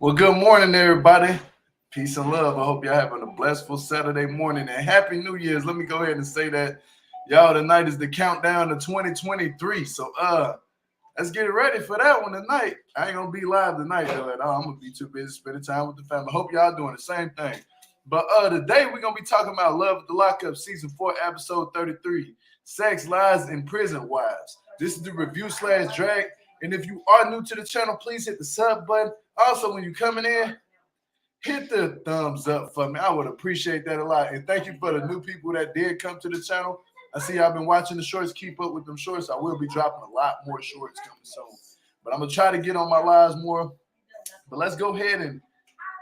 Well, good morning, everybody. Peace and love. I hope y'all having a blessful Saturday morning and Happy New Year's. Let me go ahead and say that. Y'all, tonight is the countdown to 2023. So let's get ready for that one tonight. I ain't gonna be live tonight though at all. I'm gonna be too busy spending time with the family. Hope y'all doing the same thing. But today we're gonna be talking about Love After Lockup Season 4, Episode 33, Sex, Lies, and Prison Wives. This is the review/drag. And if you are new to the channel, please hit the sub button. Also, when you're coming in, hit the thumbs up for me. I would appreciate that a lot. And thank you for the new people that did come to the channel. I see y'all been watching the shorts. Keep up with them shorts. I will be dropping a lot more shorts coming soon. But I'm going to try to get on my lives more. But let's go ahead and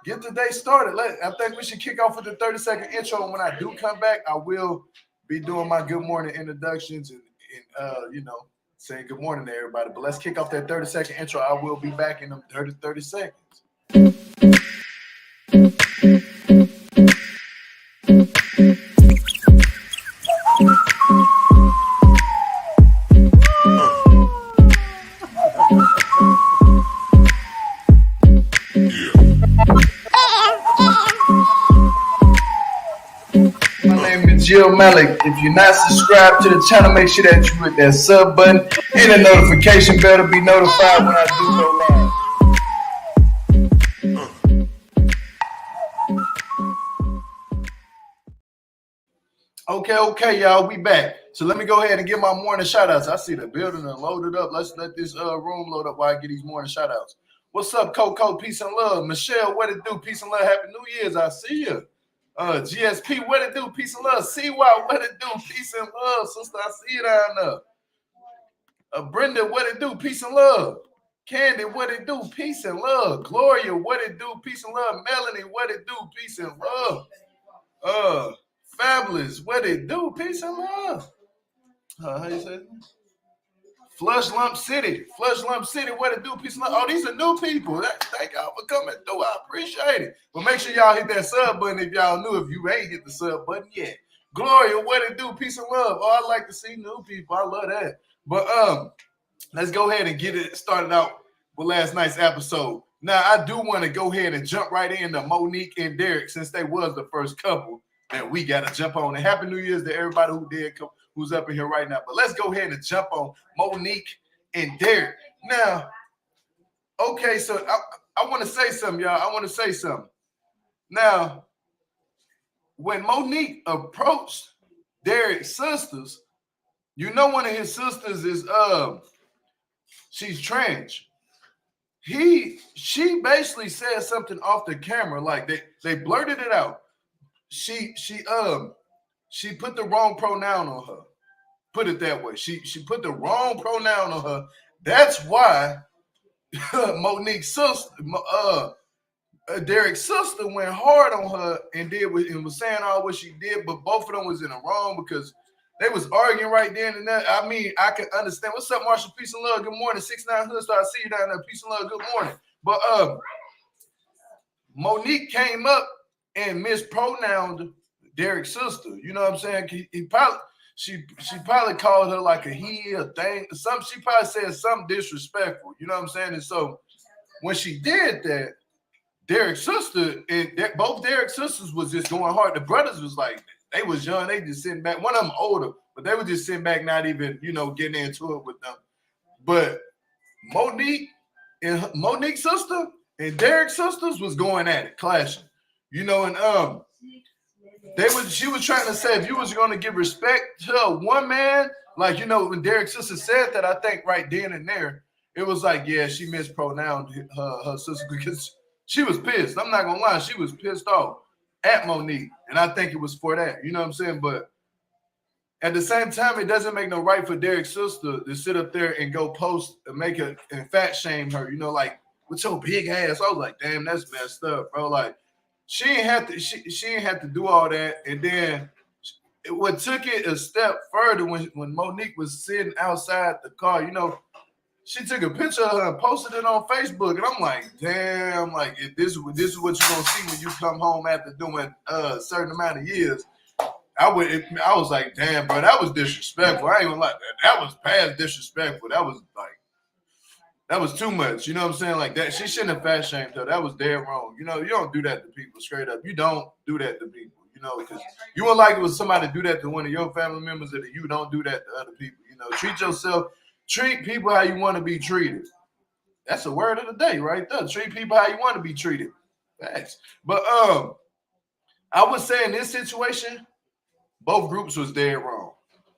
get the day started. I think we should kick off with the 30-second intro. And when I do come back, I will be doing my good morning introductions and saying good morning to everybody. But let's kick off that 30-second intro. I will be back in them 30 seconds. Jill Malik. If you're not subscribed to the channel, make sure that you hit that sub button, hit the notification bell to be notified when I do go live. Okay, y'all, we back. So let me go ahead and get my morning shout outs. I see the building and loaded up. Let's let this room load up while I get these morning shout outs. What's up, Coco? Peace and love. Michelle, what it do? Peace and love. Happy New Year's. I see you. GSP, what it do? Peace and love. CY, what it do? Peace and love. Sister, I see you down there. Brenda, what it do? Peace and love. Candy, what it do? Peace and love. Gloria, what it do? Peace and love. Melanie, what it do? Peace and love. Fabulous, what it do? Peace and love. How you say it? Flush Lump City, what it do? Peace and love. Oh, these are new people. Thank y'all for coming through. I appreciate it. But make sure y'all hit that sub button if y'all new. If you ain't hit the sub button yet. Gloria, what it do? Peace and love. Oh, I like to see new people. I love that. But let's go ahead and get it started out with last night's episode. Now, I do want to go ahead and jump right into Monique and Derek since they was the first couple that we got to jump on. And Happy New Year's to everybody who did come, who's up in here right now. But let's go ahead and jump on Monique and Derek. Now, okay, so I want to say something, y'all. I want to say something. Now, when Monique approached Derek's sisters, you know one of his sisters is she's trans. She basically said something off the camera, like they blurted it out. She put the wrong pronoun on her. Put it that way. She put the wrong pronoun on her. That's why Monique's sister, Derek's sister, went hard on her and was saying all what she did, but both of them was in the wrong because they was arguing right then and there. I mean, I can understand. What's up, Marshall? Peace and love. Good morning. 69 Hood. So I see you down there. Peace and love. Good morning. But Monique came up and mispronounced Derek's sister. You know what I'm saying? She probably called her like a he, a thing, something. She probably said something disrespectful. You know what I'm saying? And so when she did that, Derek's sister and both Derek's sisters was just going hard. The brothers was like, they was young, they just sitting back. One of them older, but they were just sitting back, not even, getting into it with them. But Monique's sister and Derek's sisters was going at it, clashing. And she was trying to say if you was going to give respect to one man, like, when Derek's sister said that, I think right then and there, it was like, yeah, she mispronounced her sister because she was pissed. I'm not going to lie. She was pissed off at Monique. And I think it was for that. You know what I'm saying? But at the same time, it doesn't make no right for Derek's sister to sit up there and go post and make her and fat shame her, like, with your big ass. I was like, damn, that's messed up, bro. Like, she ain't have to do all that. And then what took it a step further when Monique was sitting outside the car, she took a picture of her and posted it on Facebook. And I'm like, damn, like if this is what you're gonna see when you come home after doing a certain amount of years. I was like, damn, bro, that was disrespectful. I ain't gonna lie, that was past disrespectful. That was like, That was too much. You know what I'm saying? Like that. She shouldn't have fat shamed her. That was dead wrong. You know, you don't do that to people straight up. You don't do that to people. You know, because you wouldn't like it was somebody do that to one of your family members, and you don't do that to other people. You know, treat yourself, treat people how you want to be treated. That's a word of the day right there. Treat people how you want to be treated. Thanks. But I would say in this situation, both groups was dead wrong.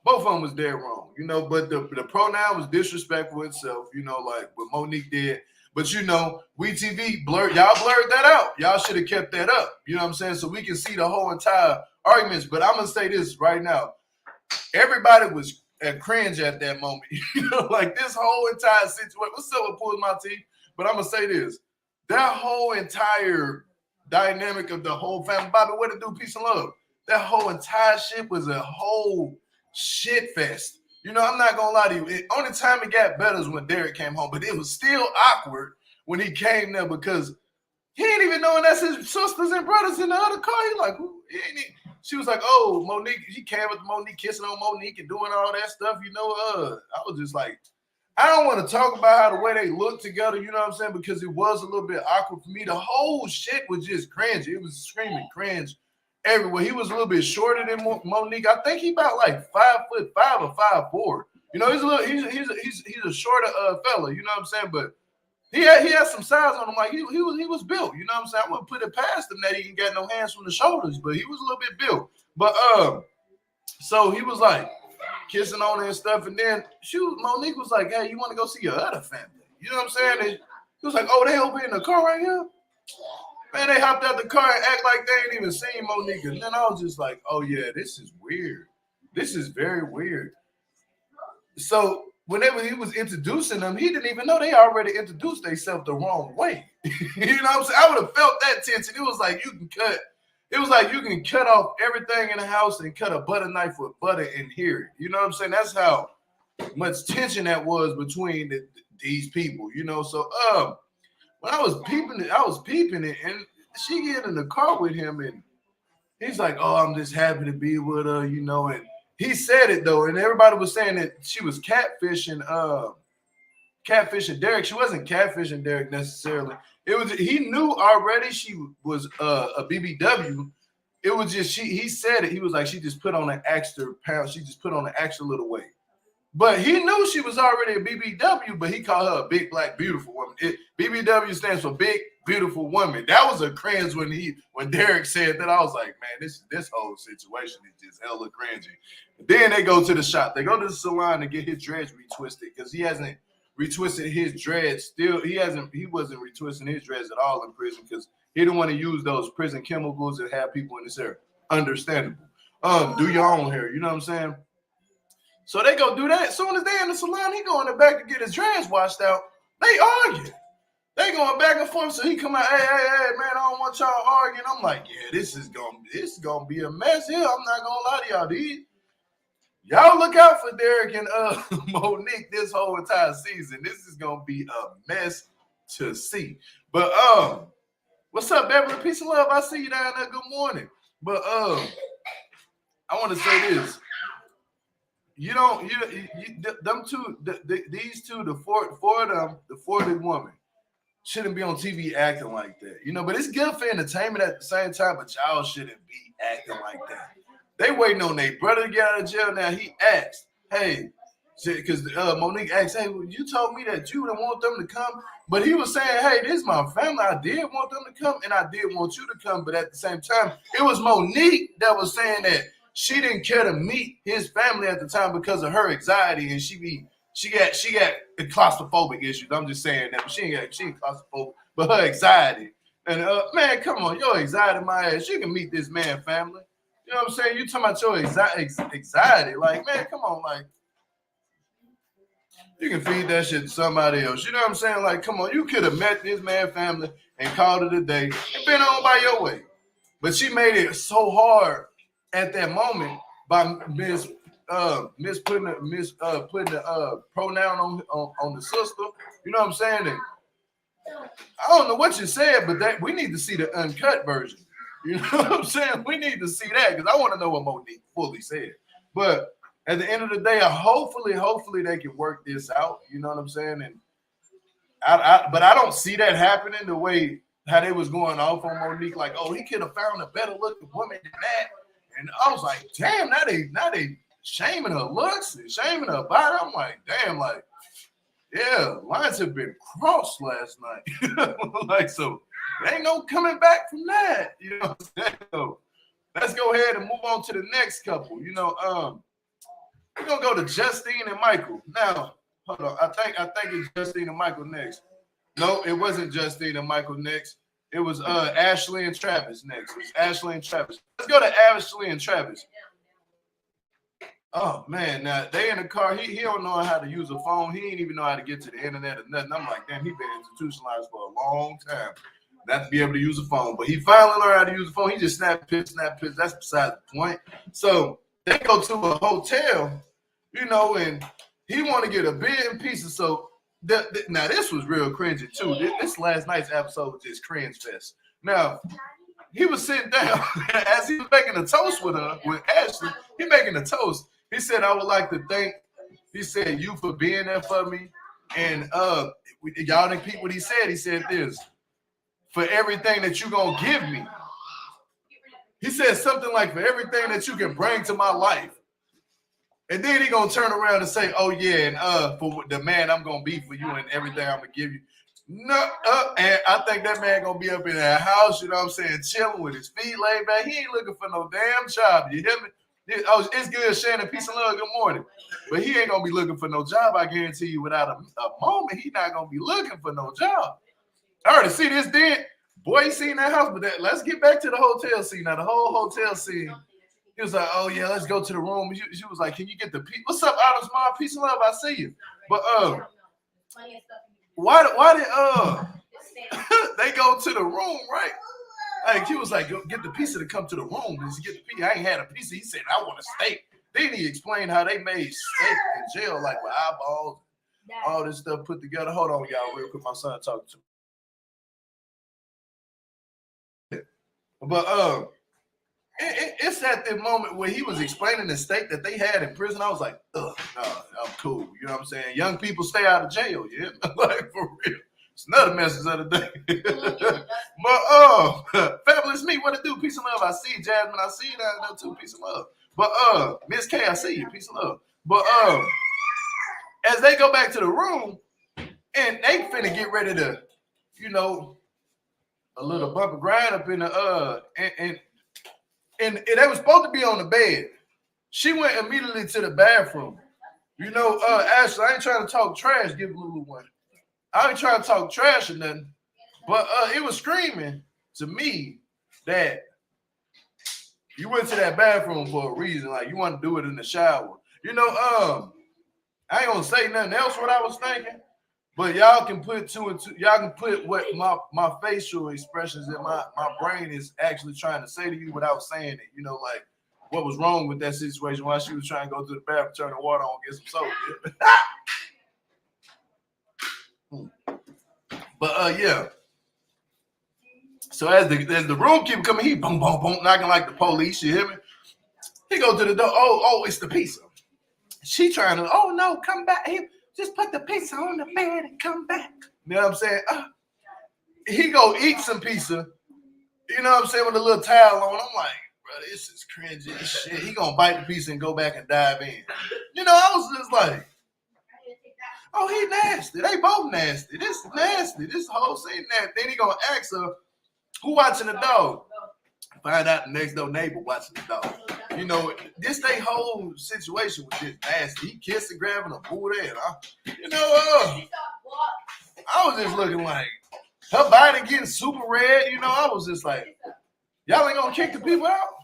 Both of them was dead wrong, you know, but the pronoun was disrespectful itself, you know, like what Monique did. But you know, WeTV blurred that out. Y'all should have kept that up. You know what I'm saying? So we can see the whole entire arguments. But I'm gonna say this right now. Everybody was at cringe at that moment. You know, like this whole entire situation. What's up with pulling my teeth? But I'm gonna say this. That whole entire dynamic of the whole family. Bobby, what to do? Peace and love. That whole entire shit was a whole shit fest. You know, I'm not gonna lie to you. Only time it got better is when Derek came home, but it was still awkward when he came there because he ain't even knowing that's his sisters and brothers in the other car. He like, who? She was like, oh, Monique. He came with Monique, kissing on Monique and doing all that stuff. You know, I was just like, I don't want to talk about how the way they looked together. You know what I'm saying? Because it was a little bit awkward for me. The whole shit was just cringe. It was screaming cringe everywhere. He was a little bit shorter than Monique. I think he about like 5'5" or 5'4". You know, he's a shorter fella. You know what I'm saying? But he had some size on him. Like he was built. You know what I'm saying? I wouldn't put it past him that he ain't got no hands from the shoulders, but he was a little bit built. But so he was like kissing on her and stuff, and then Monique was like, "Hey, you want to go see your other family?" You know what I'm saying? And he was like, "Oh, they over in the car right here." Man, they hopped out the car and act like they ain't even seen Monique. And then I was just like, oh, yeah, this is weird. This is very weird. So whenever he was introducing them, he didn't even know they already introduced themselves the wrong way. You know what I'm saying? I would have felt that tension. It was like you can cut off everything in the house and cut a butter knife with butter and hear it. You know what I'm saying? That's how much tension that was between these people, you know? So, when I was peeping it, and she get in the car with him, and he's like, "Oh, I'm just happy to be with her," you know. And he said it though, and everybody was saying that she was catfishing Derek. She wasn't catfishing Derek necessarily. He knew already she was a BBW. It was just he said it. He was like, she just put on an extra pound. She just put on an extra little weight. But he knew she was already a BBW, but he called her a big, black, beautiful woman. BBW stands for big, beautiful woman. That was a cringe when Derek said that. I was like, man, this whole situation is just hella cringy. Then they go to the shop. They go to the salon to get his dreads retwisted because he hasn't retwisted his dreads. Still, he wasn't retwisting his dreads at all in prison because he didn't want to use those prison chemicals that have people in his hair. Understandable. Do your own hair. You know what I'm saying? So they go do that. As soon as they in the salon, he go in the back to get his dreads washed out. They argue. They going back and forth. So he come out, hey, man, I don't want y'all arguing. I'm like, yeah, this is gonna be a mess here. I'm not gonna lie to y'all. Y'all look out for Derek and Monique this whole entire season. This is gonna be a mess to see. But what's up, Beverly? Peace and love. I see you down there. Good morning. But I want to say this. These two, the four of them women shouldn't be on TV acting like that, you know. But it's good for entertainment at the same time. But y'all shouldn't be acting like that. They waiting on their brother to get out of jail now. He asked, hey, because Monique asked, hey, well, you told me that you didn't want them to come, but he was saying, hey, this is my family. I did want them to come, and I did want you to come. But at the same time, it was Monique that was saying that she didn't care to meet his family at the time because of her anxiety, and she got claustrophobic issues. I'm just saying that, but she ain't claustrophobic, but her anxiety. And man, come on, your anxiety, my ass. You can meet this man family. You know what I'm saying? You talking about your anxiety? Like, man, come on, like you can feed that shit to somebody else. You know what I'm saying? Like, come on, you could have met this man family and called it a day and been on by your way. But she made it so hard at that moment by putting the pronoun on the sister. You know what I'm saying? And I don't know what you said, but that we need to see the uncut version. You know what I'm saying? We need to see that because I want to know what Monique fully said. But at the end of the day, hopefully they can work this out. You know what I'm saying? And But I don't see that happening the way how they was going off on Monique. Like, oh, he could have found a better looking woman than that. And I was like, damn, now they shaming her looks and shaming her body. I'm like, damn, like, yeah, lines have been crossed last night. Like, so there ain't no coming back from that. You know what I'm saying? So let's go ahead and move on to the next couple. You know, we're gonna go to Justine and Michael. Now, hold on. I think it's Justine and Michael next. No, it wasn't Justine and Michael next. It was Ashley and Travis next. It's Ashley and Travis. Let's go to Ashley and Travis. Oh man, now they in the car. He don't know how to use a phone. He ain't even know how to get to the internet or nothing. I'm like, damn, he been institutionalized for a long time. Not to be able to use a phone. But he finally learned how to use a phone. He just snap piss. That's beside the point. So they go to a hotel, you know, and he want to get a bit and pieces. So now this was real cringy too. This last night's episode was just cringe fest. Now he was sitting down as he was making a toast with Ashley. He making a toast. He said, "I would like to thank," he said, "you for being there for me." And y'all didn't peep what he said. He said this, "For everything that you gonna give me." He said something like, "For everything that you can bring to my life." And then he gonna turn around and say, "Oh yeah, and for the man I'm gonna be for you and everything I'm gonna give you." No, and I think that man gonna be up in that house, you know what I'm saying, chilling with his feet laid back. He ain't looking for no damn job. You hear me? It's good, Shannon. Peace and love. Good morning. But he ain't gonna be looking for no job. I guarantee you. Without a moment, he not gonna be looking for no job. I already see this. Then, boy, he seen that house. But let's get back to the hotel scene. Now, the whole hotel scene. He was like, "Oh yeah, let's go to the room." She was like, "Can you get the peace? What's up, Adam Small? Peace and love. I see you." But why did they go to the room, right? Like he was like, "Go get the pizza to come to the room." Did you get the pizza? I ain't had a pizza. He said, "I want a steak." Then he explained how they made steak in jail, like with eyeballs, all this stuff put together. Hold on, y'all, real quick. My son talking to me. But it's at the moment where he was explaining the steak that they had in prison. I was like, "Ugh, no, I'm cool." You know what I'm saying? Young people stay out of jail, yeah, like for real. It's another message of the day. But fabulous me, what it do? Peace and love. I see you, Jasmine. I see you down there too. Peace and love. But Miss K, I see you. Peace and love. But as they go back to the room and they finna get ready to, you know, a little bump and grind up in the and they were supposed to be on the bed. She went immediately to the bathroom. You know, Ashley, I ain't trying to talk trash. Give Lulu one. I ain't trying to talk trash or nothing, but it was screaming to me that you went to that bathroom for a reason. Like you want to do it in the shower. You know, I ain't gonna say nothing else what I was thinking, but y'all can put two and two. Y'all can put what my facial expressions and my brain is actually trying to say to you without saying it. You know, like what was wrong with that situation while she was trying to go to the bathroom, turn the water on, get some soap. But yeah. So as the room keep coming, he boom, boom, boom, knocking like the police. You hear me? He go to the door. Oh, it's the pizza. She trying to. Oh no, come back. Just put the pizza on the bed and come back. You know what I'm saying? He go eat some pizza. You know what I'm saying, with a little towel on. I'm like, bro, this is cringy as shit. He gonna bite the pizza and go back and dive in. You know, I was just like, oh, he nasty. They both nasty. This is nasty. This whole scene nasty. Then he gonna ask her, who watching the dog? Find out the next door neighbor watching the dog. You know, this they whole situation was just nasty. He kissing, grabbing a booty, and you know, I was just looking like her body getting super red. You know, I was just like, y'all ain't gonna kick the people out?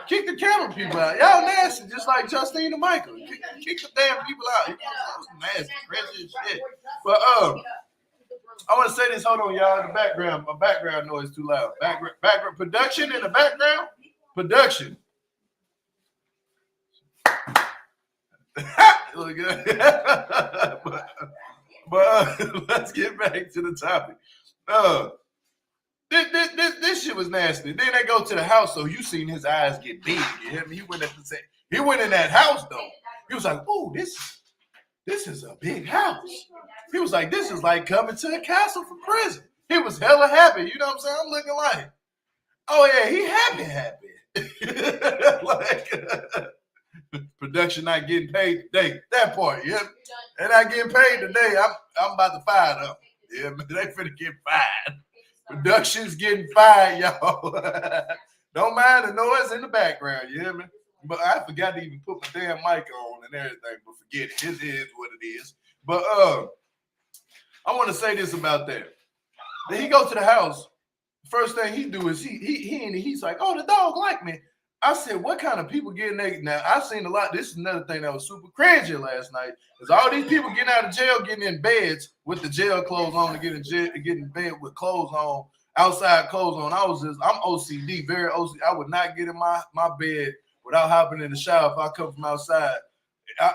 Kick the camera people out. Y'all nasty, just like Justine and Michael. Kick the damn people out. You know, that was nasty, crazy as shit. But I want to say this. Hold on, y'all. In the background, my background noise too loud. Background production in the background. Production. Look good. but let's get back to the topic. This shit was nasty. Then they go to the house, so you seen his eyes get big. You hear me? He went in that house though. He was like, "Oh, this this is a big house. He was like, this is like coming to a castle for prison. He was hella happy. You know what I'm saying? I'm looking like, oh yeah, he happy. Like production not getting paid today. That part, yeah. They're not getting paid today. I'm about to fire them. Yeah, but they finna get fired. Production's getting fired, y'all. Don't mind the noise in the background, you hear me? But I forgot to even put my damn mic on and everything, but forget it. It is what it is. But I want to say this about that. Then he go to the house. First thing he do is he's like, oh, the dog like me. I said, what kind of people getting there? Now, I've seen a lot. This is another thing that was super crazy last night. Is all these people getting out of jail, getting in beds with the jail clothes on, and getting in bed with clothes on, outside clothes on. I'm OCD, very OCD. I would not get in my bed without hopping in the shower if I come from outside.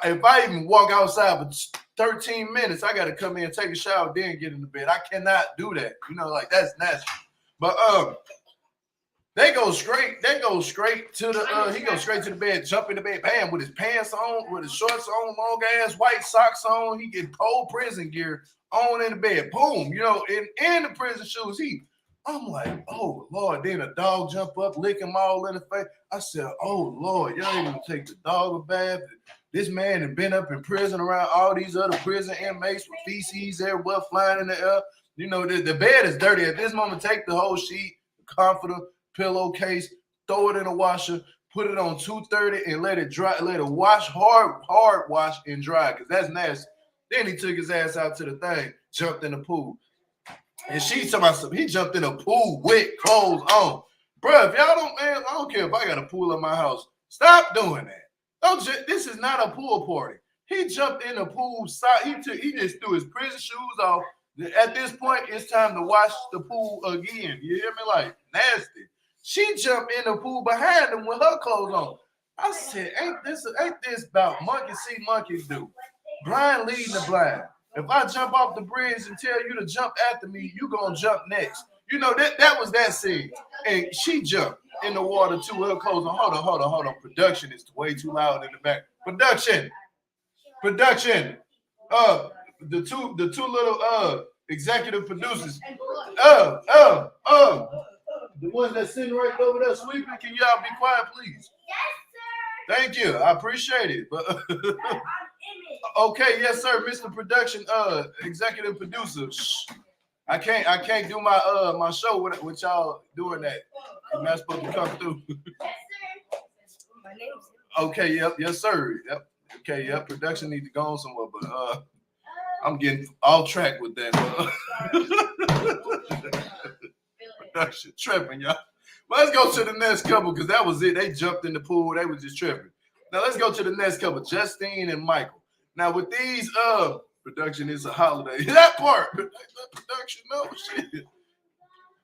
If I even walk outside for 13 minutes, I got to come in, take a shower, then get in the bed. I cannot do that. You know, like that's natural. But they go straight to the he goes straight to the bed, jump in the bed, bam, with his pants on, with his shorts on, long ass white socks on. He get cold prison gear on in the bed. Boom, you know, in the prison shoes. I'm like, oh Lord. Then a dog jump up, lick him all in the face. I said, oh Lord, y'all ain't gonna take the dog a bath. This man had been up in prison around all these other prison inmates with feces everywhere flying in the air. You know, the bed is dirty. At this moment, take the whole sheet, the comforter, pillowcase, throw it in a washer, put it on 230 and let it dry, let it wash, hard wash and dry, because that's nasty. Then he took his ass out to the thing, jumped in the pool. And she's talking about something. He jumped in a pool with clothes on. Bro, if y'all don't, man, I don't care if I got a pool in my house. Stop doing that. This is not a pool party. He jumped in the pool side. He just threw his prison shoes off. At this point, it's time to wash the pool again. You hear me? Like, nasty. She jumped in the pool behind him with her clothes on. I said, ain't this about monkey see, monkey do? Blind leading the blind. If I jump off the bridge and tell you to jump after me, you gonna jump next. You know, that was that scene. And she jumped in the water too, her clothes on. Hold on. Production is way too loud in the back. Production. The two little executive producers. The ones that's sitting right over there sweeping. Can y'all be quiet, please? Yes, sir. Thank you. I appreciate it. But okay, yes, sir, Mr. Production, executive producer. Shh. I can't do my my show with y'all doing that. I'm not supposed to come through. Yes, sir. My name's okay, yep, yes, sir. Yep. Okay, yep. Production need to go on somewhere, but I'm getting off track with that. Production tripping, y'all. But let's go to the next couple, because that was it. They jumped in the pool. They was just tripping. Now let's go to the next couple, Justine and Michael. Now with these, production is a holiday. That part, production, no shit.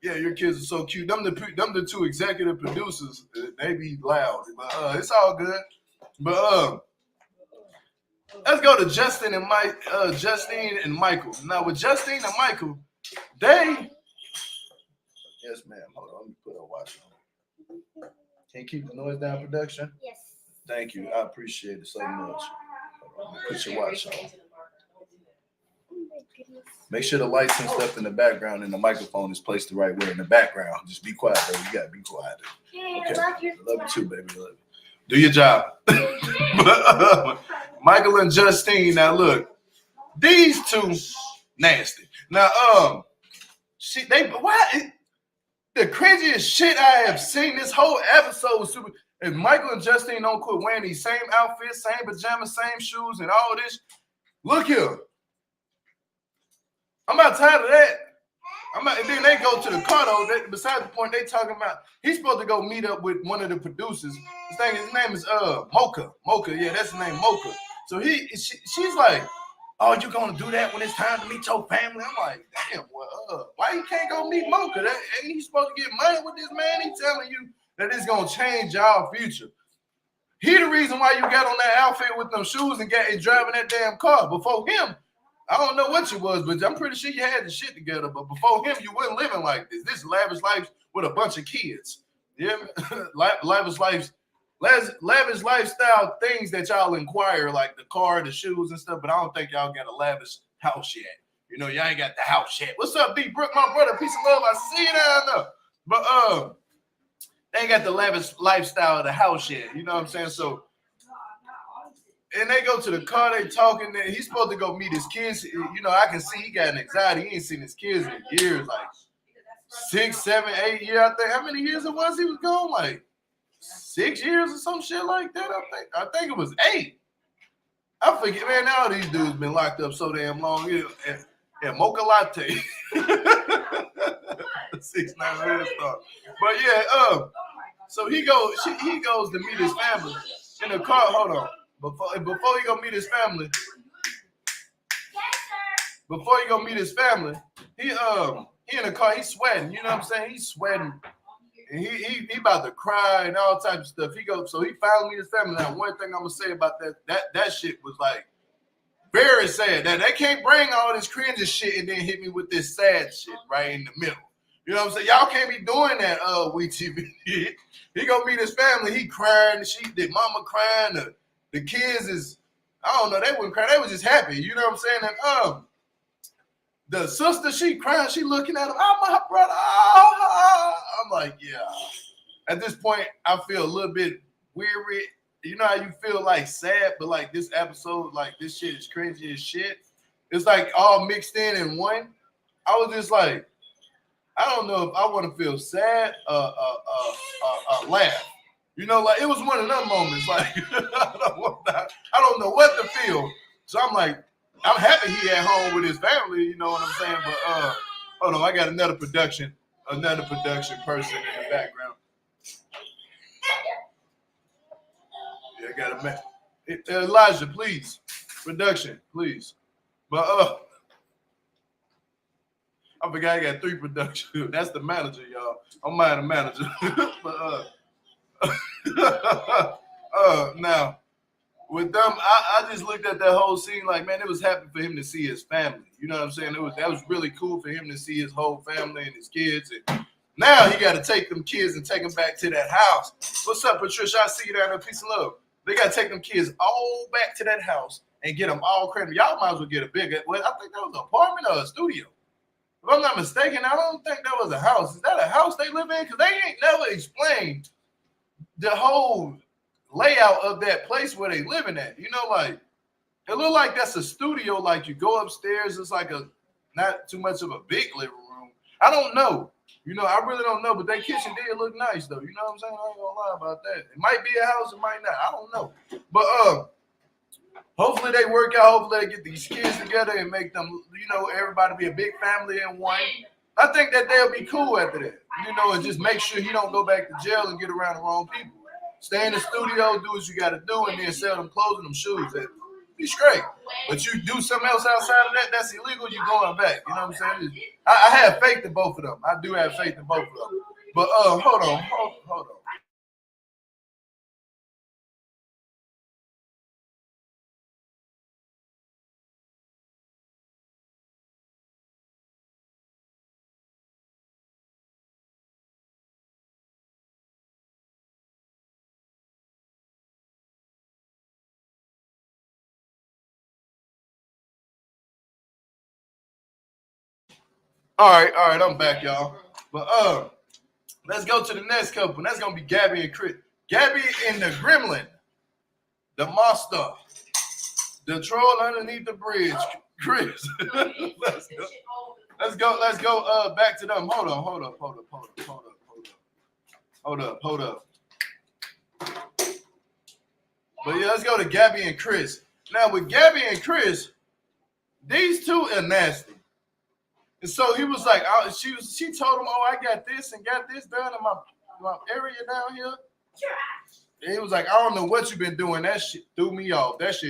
Yeah, your kids are so cute. Them the two executive producers. They be loud, but it's all good. But let's go to Justine and Michael. Now with Justine and Michael, they. Yes, ma'am. Hold on, let me put a watch on. Can you keep the noise down, production? Yes. Thank you. I appreciate it so much. Put your watch on. Make sure the lights and stuff in the background and the microphone is placed the right way in the background. Just be quiet, baby. You gotta be quiet. Okay. I love you too, baby. Love you. Do your job. Michael and Justine. Now look, these two nasty. Now the craziest shit I have seen this whole episode was super. If Michael and Justine don't quit wearing these same outfits, same pajamas, same shoes, and all this, look here. I'm not tired of that. And then they go to the car though. Besides the point, they talking about he's supposed to go meet up with one of the producers. His name is Mocha. Yeah, that's his name, Mocha. So she's like, oh, you gonna do that when it's time to meet your family? I'm like, damn, well, why you can't go meet Mocha? Ain't he supposed to get money with this man? He telling you that it's gonna change y'all future. He the reason why you got on that outfit with them shoes and driving that damn car. Before him, I don't know what you was, but I'm pretty sure you had the shit together. But before him, you wasn't living like this. This is lavish life with a bunch of kids. Yeah, lavish lavish lifestyle things that y'all inquire, like the car, the shoes and stuff, but I don't think y'all got a lavish house yet. You know, y'all ain't got the house yet. What's up, D Brook, my brother? Peace and love. I see you down there. But they ain't got the lavish lifestyle of the house yet. You know what I'm saying? So, and they go to the car, they talking. He's supposed to go meet his kids. You know, I can see he got an anxiety. He ain't seen his kids in years, like 6, 7, 8 years. I think. How many years it was he was gone? Like 6 years or some shit like that. I think it was 8. I forget, man. Now these dudes been locked up so damn long. And mocha latte. 6'9" red star. But yeah, so he goes to meet his family in the car. Hold on. Before he go meet his family. Before he go meet his family, he in the car, he's sweating. You know what I'm saying? He's sweating. And he about to cry and all types of stuff. So he finally meet his family. Now, one thing I'm gonna say about that shit was like very sad. That they can't bring all this cringy shit and then hit me with this sad shit right in the middle. You know what I'm saying? Y'all can't be doing that, WeTV. He gonna meet his family. He crying. The mama crying. The kids is, I don't know. They wouldn't cry. They was just happy. You know what I'm saying? And the sister, she crying. She looking at him. Oh, my brother. Oh. I'm like, yeah. At this point, I feel a little bit weary. You know how you feel like sad, but like this episode, like this shit is cringy as shit. It's like all mixed in one. I was just like, I don't know if I want to feel sad, laugh. You know, like it was one of them moments. Like I don't know what to feel. So I'm like, I'm happy he at home with his family. You know what I'm saying? But hold on, I got another production person in the background. Yeah, I got a man. Elijah, please, production, please. But I forgot I got 3 production. That's the manager, y'all. I'm the manager. But now with them, I just looked at that whole scene like, man, it was happy for him to see his family. You know what I'm saying? That was really cool for him to see his whole family and his kids. And now he got to take them kids and take them back to that house. What's up, Patricia? I see you down there. Peace and love. They got to take them kids all back to that house and get them all cramped. Y'all might as well get a bigger. Well, I think that was an apartment or a studio. If I'm not mistaken, I don't think that was a house. Is that a house they live in? Because they ain't never explained the whole layout of that place where they living at. You know, like it look like that's a studio. Like you go upstairs, it's like a not too much of a big living room. I don't know. You know, I really don't know. But that kitchen did look nice though. You know what I'm saying? I ain't gonna lie about that. It might be a house, it might not. I don't know. But hopefully they work out. Hopefully they get these kids together and make them, you know, everybody be a big family in one. I think that they'll be cool after that. You know, and just make sure you don't go back to jail and get around the wrong people. Stay in the studio, do what you got to do, and then sell them clothes and them shoes. That be straight. But you do something else outside of that, that's illegal. You're going back. You know what I'm saying? I have faith in both of them. I do have faith in both of them. But hold on. All right, I'm back, y'all. But let's go to the next couple. That's gonna be Gabby and Chris. Gabby and the Gremlin, the monster, the troll underneath the bridge. Chris, let's go. Back to them. Hold up. But yeah, let's go to Gabby and Chris. Now with Gabby and Chris, these two are nasty. And so he was like, she told him, oh, I got this and got this done in my area down here. And he was like, I don't know what you've been doing. That shit threw me off. He's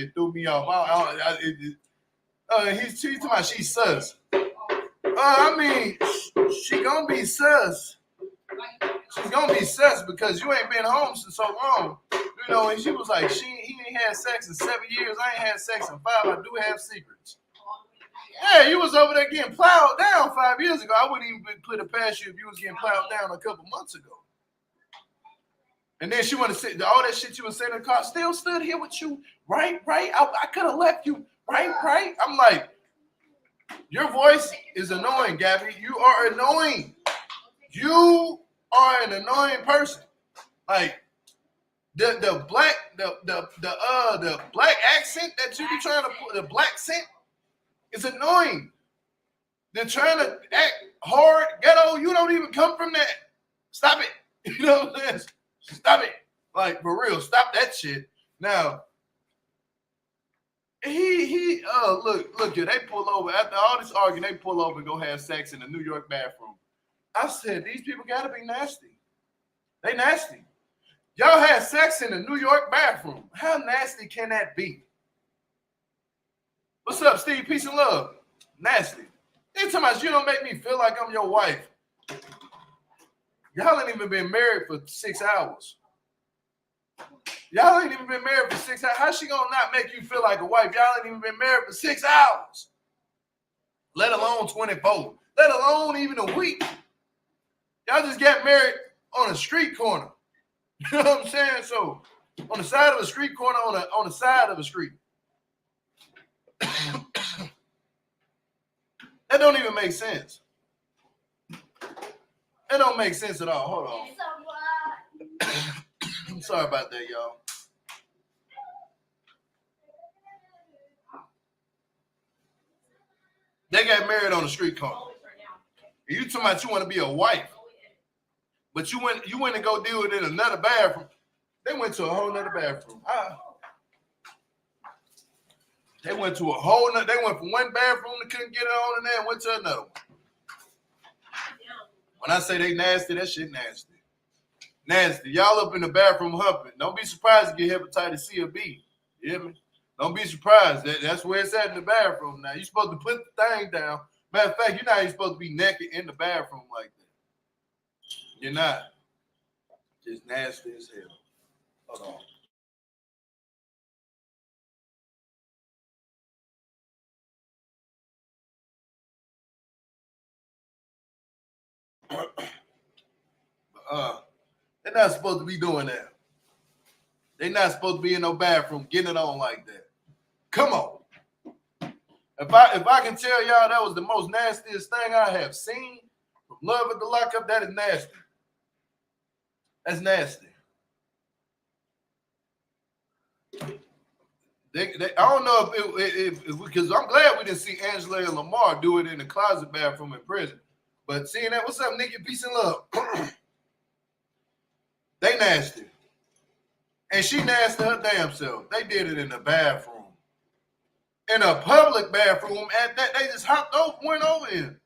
talking about she's sus. I mean, she gonna be sus. She's gonna be sus because you ain't been home since so long. You know, and she was like, he ain't had sex in 7 years. I ain't had sex in 5. I do have secrets. Yeah, you was over there getting plowed down 5 years ago. I wouldn't even put it past you if you was getting plowed down a couple months ago. And then she want to sit all that shit you was saying in the car. Still stood here with you, right? I could have left you, right. I'm like, your voice is annoying, Gabby. You are annoying. You are an annoying person. Like the black accent that you be trying to put, the black accent is annoying. They're trying to act hard, ghetto. You don't even come from that. Stop it. You know what I'm saying? Stop it. Like, for real, stop that shit. Now, look here, they pull over. After all this arguing, they pull over and go have sex in the New York bathroom. I said, these people gotta be nasty. They nasty. Y'all had sex in the New York bathroom. How nasty can that be? What's up, Steve? Peace and love. Nasty. They talking about you don't make me feel like I'm your wife. Y'all ain't even been married for 6 hours. Y'all ain't even been married for 6 hours. How's she gonna not make you feel like a wife? Y'all ain't even been married for 6 hours. Let alone 24. Let alone even a week. Y'all just got married on a street corner. You know what I'm saying? So on the side of a street corner, on the side of a street. That don't even make sense. It don't make sense at all. Hold on. I'm sorry about that, y'all. They got married on the street corner. You talking about you want to be a wife, but you went to go deal with it in another bathroom. They went to a whole nother bathroom. They went to a whole nother. They went from one bathroom that couldn't get it on in there and went to another one. When I say they nasty, that shit nasty. Nasty. Y'all up in the bathroom humping. Don't be surprised to get hepatitis C or B. You hear me? Don't be surprised. That's where it's at in the bathroom now. You're supposed to put the thing down. Matter of fact, you're not even supposed to be naked in the bathroom like that. You're not. Just nasty as hell. Hold on. They're not supposed to be doing that. They're not supposed to be in no bathroom getting it on like that. Come on. If I can tell y'all that was the most nastiest thing I have seen from Love at the Lockup, that is nasty. That's nasty. I don't know if because I'm glad we didn't see Angela and Lamar do it in the closet bathroom in prison. But seeing that, what's up, Nikki? Peace and love. They nasty. And she nasty her damn self. They did it in the bathroom. In a public bathroom at that. They just went over in.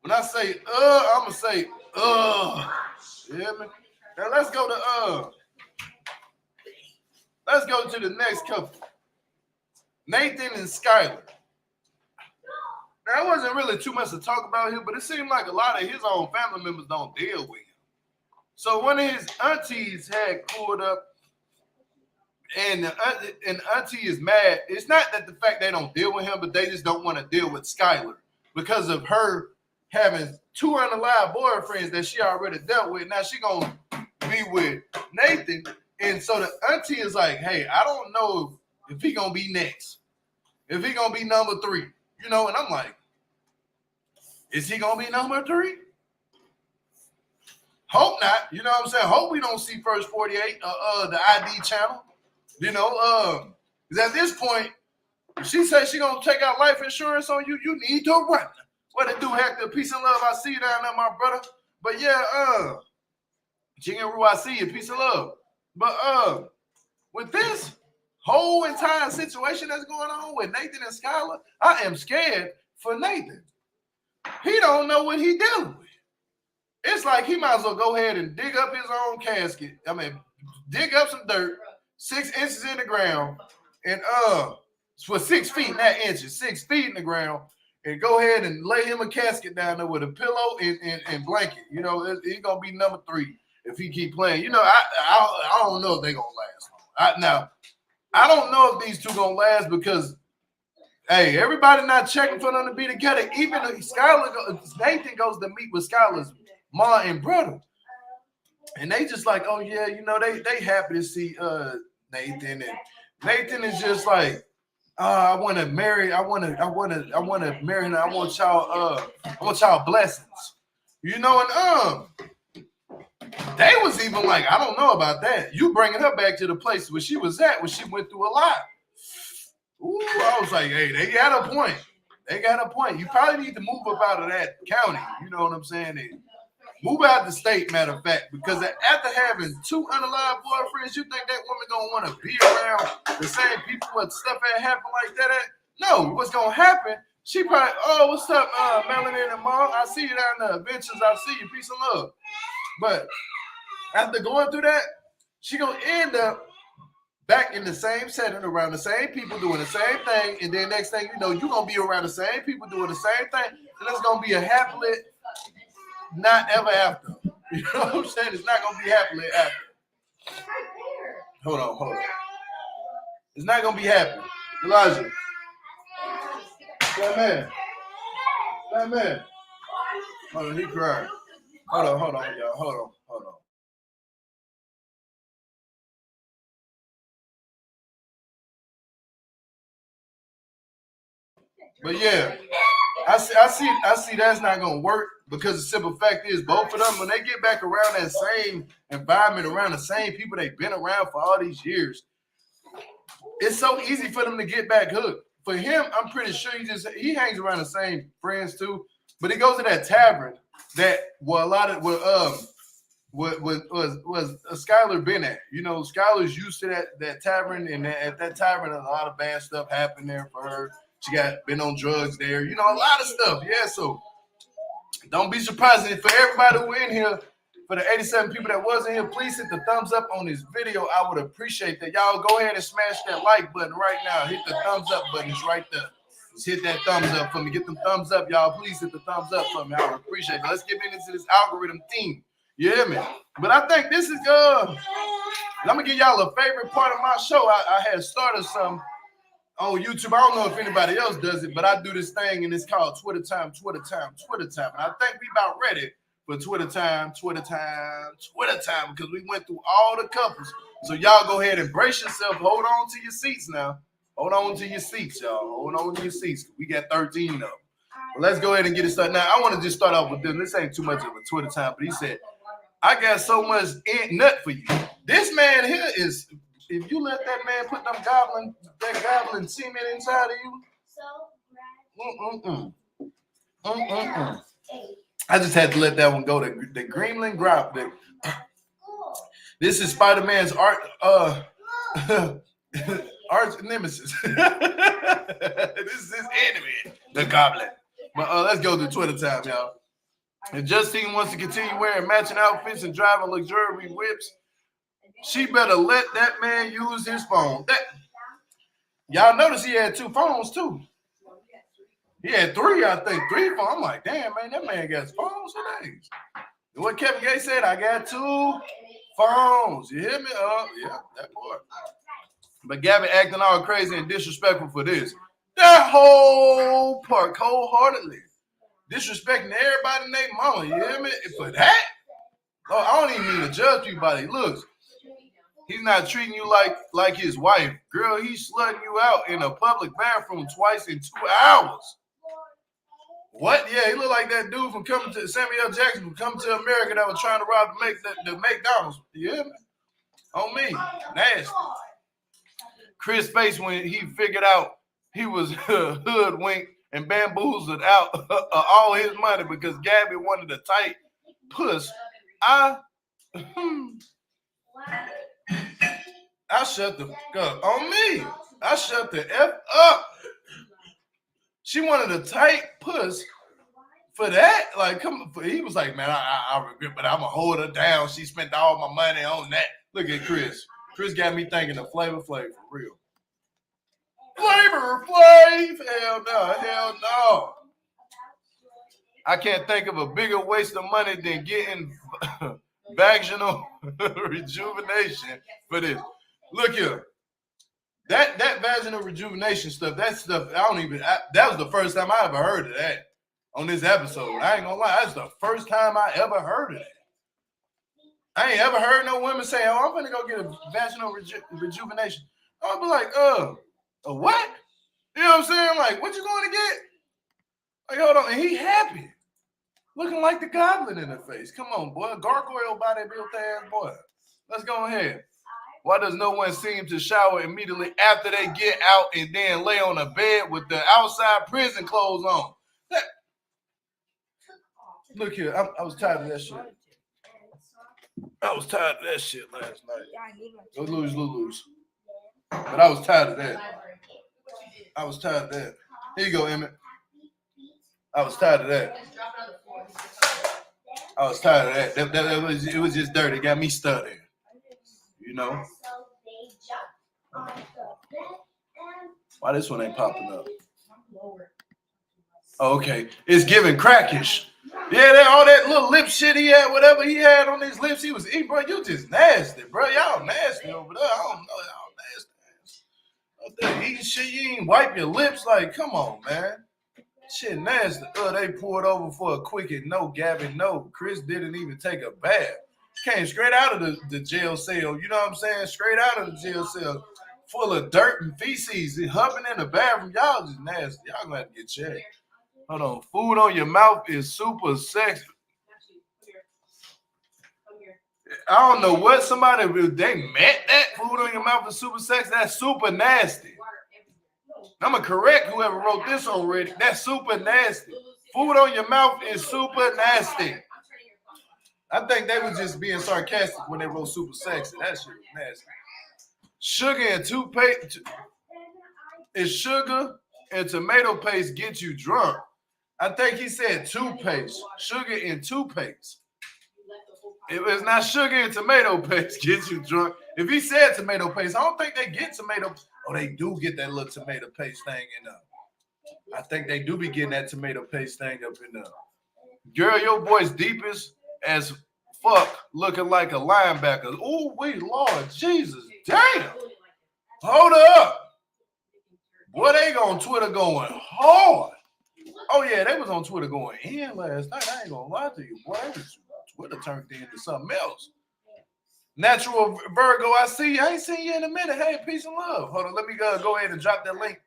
When I say I'm gonna say you hear me? Now let's go to the next couple. Nathan and Skylar. Now, it wasn't really too much to talk about here, but it seemed like a lot of his own family members don't deal with him. So one of his aunties had called up, and auntie is mad. It's not that the fact they don't deal with him, but they just don't want to deal with Skylar because of her having 2 unalive boyfriends that she already dealt with. Now she gonna be with Nathan, and so the auntie is like, "Hey, I don't know if he gonna be next, if he gonna be number 3." You know, and I'm like, is he gonna be number 3? Hope not. You know what I'm saying? Hope we don't see First 48, the ID channel. You know, because at this point, if she says she gonna take out life insurance on you, you need to run. What it do, Hector? Peace and love. I see you down there, my brother. But yeah, Jingaroo, I see you. Peace and love. But with this whole entire situation that's going on with Nathan and Skylar, I am scared for Nathan. He don't know what he dealing with. It's like he might as well go ahead and dig up his own casket. I mean, dig up some dirt, 6 inches in the ground, and for 6 feet, not inches, 6 feet in the ground, and go ahead and lay him a casket down there with a pillow and blanket. You know, he's gonna be number 3 if he keep playing. You know, I don't know if they're gonna last long. Now, I don't know if these two gonna last because Hey, everybody not checking for them to be together. Even Nathan goes to meet with Skylar's mom and brother. And they just like, oh yeah, they happy to see Nathan. And Nathan is just like, I want to marry, I want to marry her. I want y'all blessings. And they was even like, I don't know about that. You bringing her back to the place where she was at when she went through a lot. Ooh, I was like, hey, they got a point. They got a point. You probably need to move up out of that county. You know what I'm saying? And move out the state, matter of fact, because after having 2 unalive boyfriends, you think that woman gonna want to be around the same people when stuff ain't happen like that? No, what's gonna happen? She probably, oh, what's up, Melanie and Mom? I see you down the adventures. I see you. Peace and love. But after going through that, she gonna end up back in the same setting, around the same people doing the same thing, and then next thing you know, you're gonna be around the same people doing the same thing, and it's gonna be a happily not ever after. You know what I'm saying? It's not gonna be happily after. Hold on. It's not gonna be happy. Elijah. That man. Hold on, he cried. Hold on, y'all. Hold on. But yeah, I see that's not gonna work because the simple fact is both of them, when they get back around that same environment, around the same people they've been around for all these years, it's so easy for them to get back hooked. For him, I'm pretty sure he hangs around the same friends too, but he goes to that tavern that was Skylar been at. Skylar's used to that tavern, and at that tavern, a lot of bad stuff happened there for her. She been on drugs there, a lot of stuff. Yeah, so don't be surprised. And for everybody who in here, for the 87 people that wasn't here, please hit the thumbs up on this video. I would appreciate that. Y'all go ahead and smash that like button right now. Hit the thumbs up button. It's right there. Just hit that thumbs up for me. Get them thumbs up, y'all. Please hit the thumbs up for me. I would appreciate it. Let's get into this algorithm theme. You hear me? But I think this is I'm gonna give y'all a favorite part of my show. I had started some on YouTube. I don't know if anybody else does it, but I do this thing, and it's called Twitter time. And I think we about ready for Twitter time, because we went through all the couples. So y'all go ahead and brace yourself. Hold on to your seats now. Hold on to your seats, y'all. Hold on to your seats. We got 13 of them. Well, let's go ahead and get it started. Now, I want to just start off with this. This ain't too much of a Twitter time, but he said, I got so much nut for you. This man here is, if you let that man put that goblin semen inside of you, I just had to let that one go. The Gremlin Grop. This is Spider-Man's arch nemesis. This is his enemy, the Goblin. But let's go to Twitter time, y'all. If Justine wants to continue wearing matching outfits and driving luxury whips, she better let that man use his phone. Y'all notice he had 2 phones too. He had 3, I think. 3 phones. I'm like, damn, man, that man got phones today. What Kevin Gates said, I got 2 phones. You hear me? Yeah, that boy. But Gabby acting all crazy and disrespectful for this. That whole part, wholeheartedly. Disrespecting everybody named mama. You hear me? For that? Oh, I don't even mean to judge you by his looks. He's not treating you like his wife. Girl, he's slutting you out in a public bathroom twice in 2 hours. What? Yeah, he looked like that dude from Samuel L. Jackson from Coming to America that was trying to rob the McDonald's. You hear me? On me. Nasty. Chris' face when he figured out he was hoodwinked and bamboozled out all his money because Gabby wanted a tight puss. I shut the fuck up. On me. I shut the F up. She wanted a tight puss for that. Like, he was like, man, I regret, but I'm going to hold her down. She spent all my money on that. Look at Chris. Chris got me thinking of Flavor Flav for real. Flavor Flav? Hell no. I can't think of a bigger waste of money than getting vaginal rejuvenation for this. Look here. That vaginal rejuvenation stuff, that stuff, that was the first time I ever heard of that on this episode. I ain't gonna lie, that's the first time I ever heard of that. I ain't ever heard no women say, "Oh, I'm gonna go get a vaginal rejuvenation." I'll be like, a what? You know what I'm saying? Like, what you going to get? Like, hold on, and he happy, looking like the goblin in the face. Come on, boy, gargoyle body built ass boy. Let's go ahead. Why does no one seem to shower immediately after they get out and then lay on a bed with the outside prison clothes on? Look here, I was tired of that shit. I was tired of that shit last night. Those Lulu's. But I was tired of that. I was tired of that. Here you go, Emmett. I was tired of that. I was tired of that. It was just dirty. It got me studying. You know? Why this one ain't popping up? Okay. It's giving crackish. Yeah, all that little lip shit he had, whatever he had on his lips, he was eating, bro. You just nasty, bro. Y'all nasty over there. I don't know. Y'all nasty. Out there eating shit, you ain't wipe your lips. Like, come on, man. Shit nasty. They poured over for a quick and no, Gavin, no. Chris didn't even take a bath. Came straight out of the jail cell. You know what I'm saying? Straight out of the jail cell. Full of dirt and feces. And humping in the bathroom. Y'all just nasty. Y'all gonna have to get checked. Hold on. Food on your mouth is super sexy. I don't know what somebody, they met that. Food on your mouth is super sexy. That's super nasty. I'm going to correct whoever wrote this already. That's super nasty. Food on your mouth is super nasty. I think they were just being sarcastic when they wrote super sexy. That shit was nasty. Sugar and toothpaste. Is sugar and tomato paste get you drunk? I think he said toothpaste. Sugar and toothpaste. It was not sugar and tomato paste get you drunk. If he said tomato paste, I don't think they get tomato. Oh, they do get that little tomato paste thing in there. I think they do be getting that tomato paste thing up in there. Girl, your voice deepest as fuck, looking like a linebacker. Oh, wait, Lord Jesus, damn. Hold up. Boy, they on Twitter going hard. Oh, yeah, they was on Twitter going in last night. I ain't gonna lie to you, boy. Twitter turned into something else. Natural Virgo, I see you. I ain't seen you in a minute. Hey, peace and love. Hold on, let me go ahead and drop that link.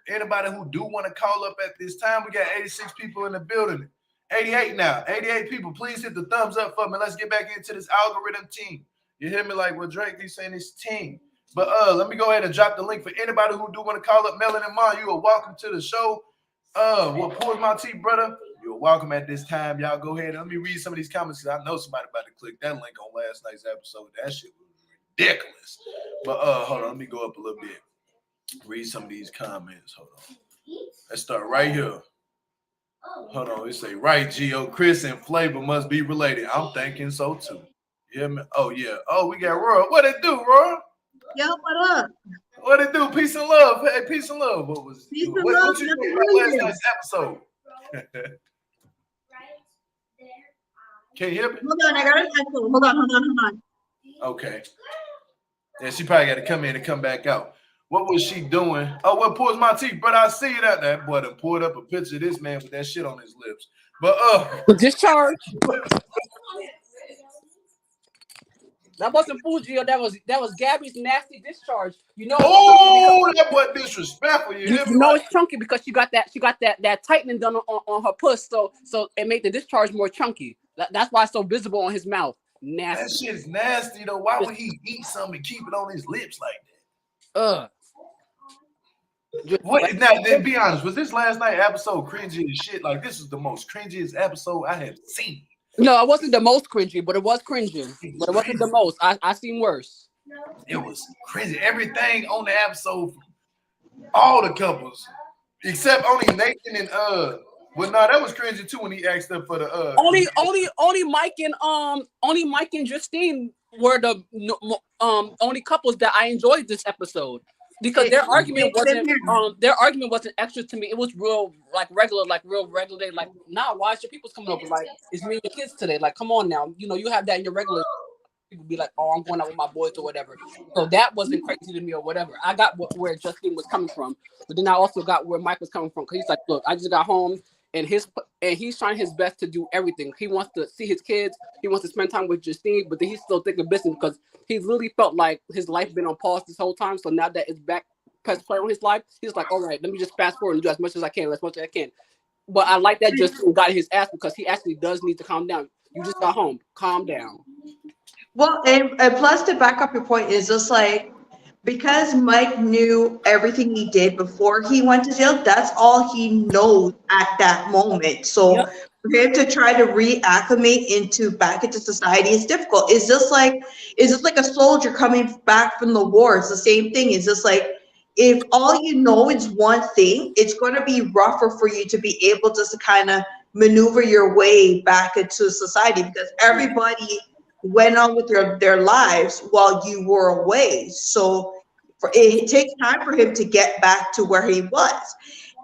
Anybody who do want to call up at this time, we got 86 people in the building. 88 now. 88 people. Please hit the thumbs up for me. Let's get back into this algorithm team. You hear me like what Drake be saying, this team. But let me go ahead and drop the link for anybody who do want to call up. Melon and Ma, you are welcome to the show. What pulls my teeth, brother? You're welcome at this time. Y'all go ahead and let me read some of these comments because I know somebody about to click that link on last night's episode. That shit was ridiculous. But hold on, let me go up a little bit. Read some of these comments. Hold on. Let's start right here. Hold on. It say, right, Gio, Chris and Flavor must be related. I'm thinking so too. Yeah, man. Oh, yeah. Oh, we got Roy. What it do, Roy? Yo, what up? What it do? Peace and love. Hey, peace and love. What you think about last night's episode? Can you hear me? Hold on, I got an echo. Hold on. Okay. Yeah, she probably got to come in and come back out. What was she doing? Oh, what pulls my teeth? But I see that boy done pulled up a picture of this man with that shit on his lips. But discharge. That wasn't Fujio. That was Gabby's nasty discharge. You know. Oh, that boy disrespectful. You know it's chunky because she got that tightening done on her puss. So it made the discharge more chunky. That's why it's so visible on his mouth. Nasty. That shit is nasty though. Why would he eat something and keep it on his lips like that? What now? Then be honest. Was this last night episode cringy as shit? Like this is the most cringiest episode I have seen. No, it wasn't the most cringy, but it was cringy. But it wasn't the most. I seen worse. It was cringy. Everything on the episode, all the couples, except only Nathan and well, no, that was cringy too when he asked up for the only Mike and Justine were the only couples that I enjoyed this episode. Because their argument wasn't extra to me. It was real regular day. Like, nah, why is your people's coming over? Like, it's me and your kids today. Like, come on now. You know, you have that in your regular. people be like, oh, I'm going out with my boys or whatever. So that wasn't crazy to me or whatever. I got where Justine was coming from, but then I also got where Mike was coming from, because he's like, look, I just got home, and he's trying his best to do everything. He wants to see his kids, he wants to spend time with Justine, but then he's still thinking business, because he literally felt like his life been on pause this whole time. So now that it's back press play on his life, he's like, all right, let me just fast forward and do as much as I can, as much as I can. But I like that Justine got his ass, because he actually does need to calm down. You just got home, calm down. Well, and plus to back up your point is just like, because Mike knew everything he did before he went to jail, that's all he knows at that moment. So for him to try to reacclimate back into society is difficult. It's just like a soldier coming back from the war. It's the same thing. It's just like, if all you know is one thing, it's going to be rougher for you to be able just to kind of maneuver your way back into society, because everybody went on with their lives while you were away. So it takes time for him to get back to where he was.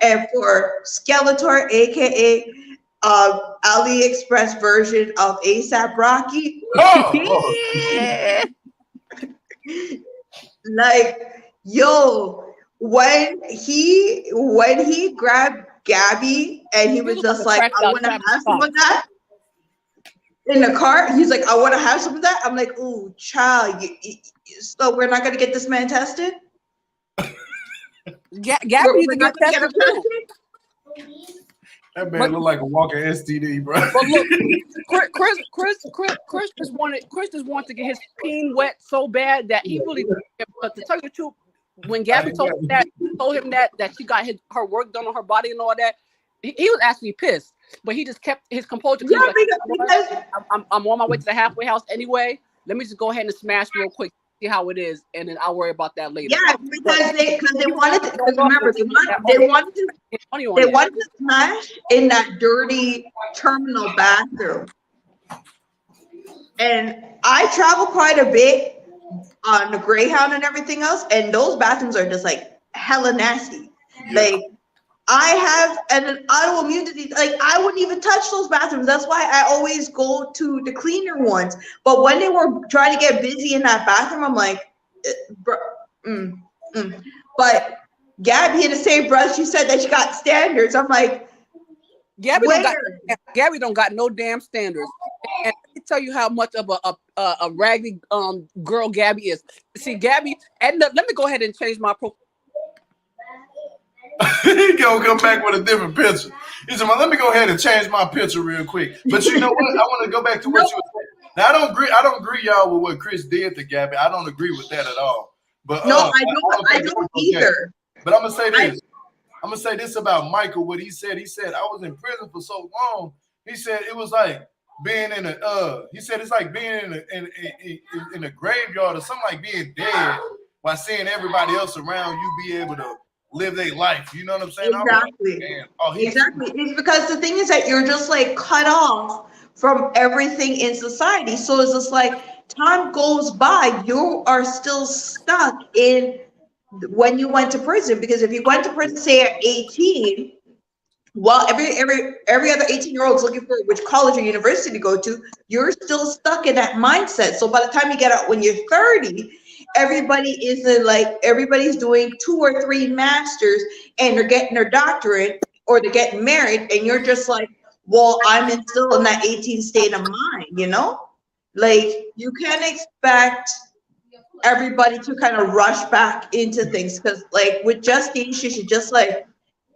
And for Skeletor, aka AliExpress version of ASAP Rocky, like, yo, when he grabbed Gabby and he was just like, I want to have some of that in the car. He's like, I want to have some of that. I'm like, ooh, child, so we're not going to get this man tested? Gabby needs to get tested too. That man look like a walking STD, bro. But look, Chris just wanted to get his peen wet so bad that he really, but to tell you the truth, when Gabby told him that she got her work done on her body and all that, he was actually pissed. But he just kept his composure. Yeah, like, I'm on my way to the halfway house anyway. Let me just go ahead and smash real quick, see how it is, and then I'll worry about that later. Yeah, because they wanted to. Because remember, they wanted to smash in that dirty terminal bathroom. And I travel quite a bit on the Greyhound and everything else, and those bathrooms are just like hella nasty. Yeah. Like, I have an autoimmunity, like I wouldn't even touch those bathrooms. That's why I always go to the cleaner ones. But when they were trying to get busy in that bathroom, I'm like, But Gabby, in the same breath, she said that she got standards. I'm like, Gabby don't got no damn standards. And let me tell you how much of a raggedy girl Gabby is. See, Gabby, and let me go ahead and change my profile. He gonna come back with a different picture. He said, well, let me go ahead and change my picture real quick. But you know what? I want to go back to what you were saying. Now, I don't agree, y'all, with what Chris did to Gabby. I don't agree with that at all. But no, I don't either. But I'm gonna say this. I'm gonna say this about Michael. What he said. He said, I was in prison for so long. He said it was like being in a. He said it's like being in a graveyard or something, like being dead while seeing everybody else around you be able to live their life. You know what I'm saying? Exactly. Exactly. It's because the thing is that you're just like cut off from everything in society. So it's just like time goes by, you are still stuck in when you went to prison. Because if you went to prison, say at 18, well, every other 18-year-old is looking for which college or university to go to, you're still stuck in that mindset. So by the time you get out when you're 30, everybody's doing 2 or 3 masters and they're getting their doctorate or they're getting married, and you're just like, well, I'm still in that 18 state of mind, you know? Like, you can't expect everybody to kind of rush back into things, because like with Justine, she should just like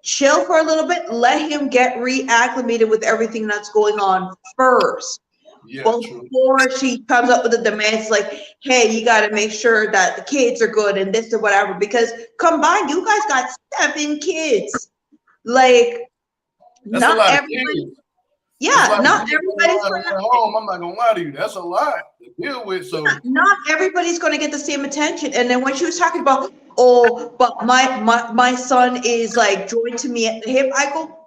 chill for a little bit, let him get reacclimated with everything that's going on first. Yeah, before she comes up with the demands like, hey, you got to make sure that the kids are good and this or whatever, because combined, you guys got 7 kids. Like, that's not everybody. Yeah, not everybody's going to home. I'm not going to lie to you. That's a lot to deal with. So not everybody's going to get the same attention. And then when she was talking about, oh, but my son is like joined to me at the hip, I go,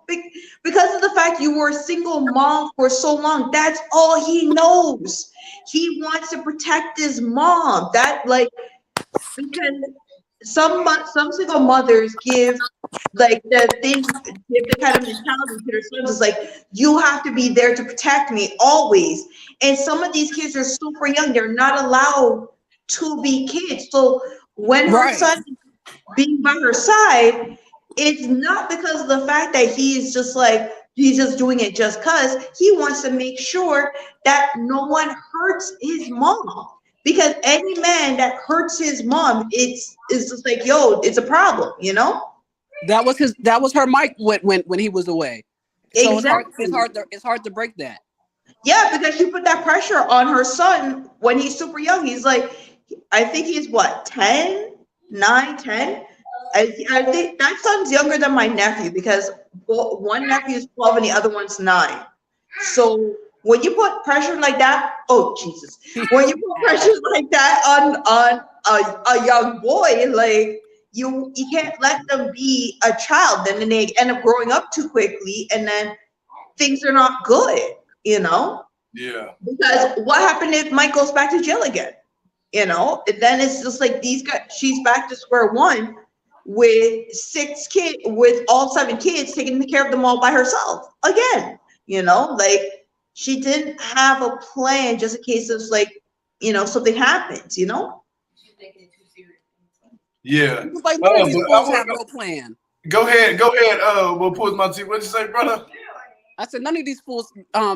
because of the fact you were a single mom for so long, that's all he knows. He wants to protect his mom. That, like, because some single mothers give like the thing, give the kind of mentality to their sons is like, you have to be there to protect me always. And some of these kids are super young; they're not allowed to be kids. So when her son being by her side, it's not because of the fact that he's just like he's just doing it just because he wants to make sure that no one hurts his mom. Because any man that hurts his mom, it's just like, yo, it's a problem, you know? That was her mic when he was away. So Exactly. it's hard to break that. Yeah, because she put that pressure on her son when he's super young. He's like, I think he's what, 10, 9, 10? I think that son's younger than my nephew because one nephew is 12 and the other one's 9. So when you put pressure like that, oh Jesus! When you put pressure like that on a young boy, like you can't let them be a child. Then they end up growing up too quickly, and then things are not good, you know? Yeah. Because what happened if Mike goes back to jail again? You know, and then it's just like these guys. She's back to square one with with all 7 kids, taking care of them all by herself again. You know, like she didn't have a plan just in case of like, you know, something happens. You know. Yeah. Like none of these fools have no plan. Go ahead. We'll pause my team. What'd you say, brother? I said none of these fools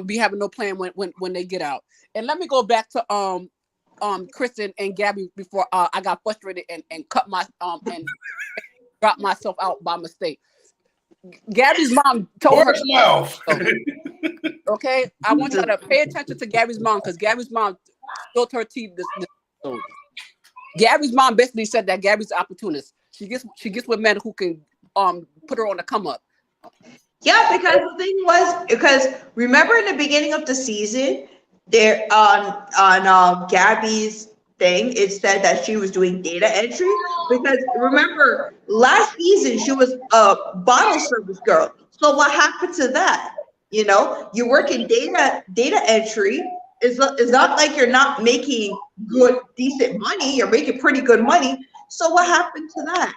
be having no plan when they get out. And let me go back to Kristen and Gabby before I got frustrated and cut my and dropped myself out by mistake. Gabby's mom told her mouth. Okay, I want y'all to pay attention to Gabby's mom because Gabby's mom spilled her tea this episode. Gabby's mom basically said that Gabby's an opportunist. She gets with men who can put her on the come up. Yeah, because the thing was, because remember in the beginning of the season, there on Gabby's thing, it said that she was doing data entry. Because remember, last season she was a bottle service girl. So what happened to that? You know, you work in data entry. It's not like you're not making good, decent money. You're making pretty good money. So what happened to that?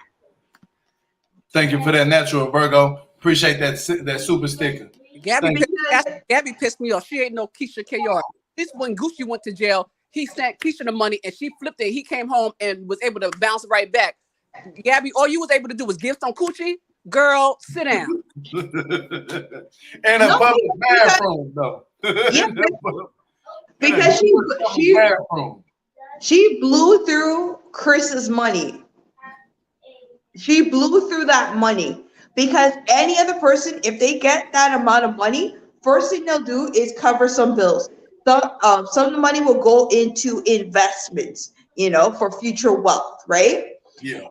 Thank you for that, Natural Virgo. Appreciate that super sticker. Gabby pissed me off. She ain't no Keisha KR. This when Gucci went to jail, he sent Keisha the money and she flipped it. He came home and was able to bounce right back. Gabby, all you was able to do was give some coochie. Girl, sit down. And a public bathroom, though. Yeah, because she blew through Chris's money. She blew through that money. Because any other person, if they get that amount of money, first thing they'll do is cover some bills. Some of the money will go into investments, you know, for future wealth, right? Yeah.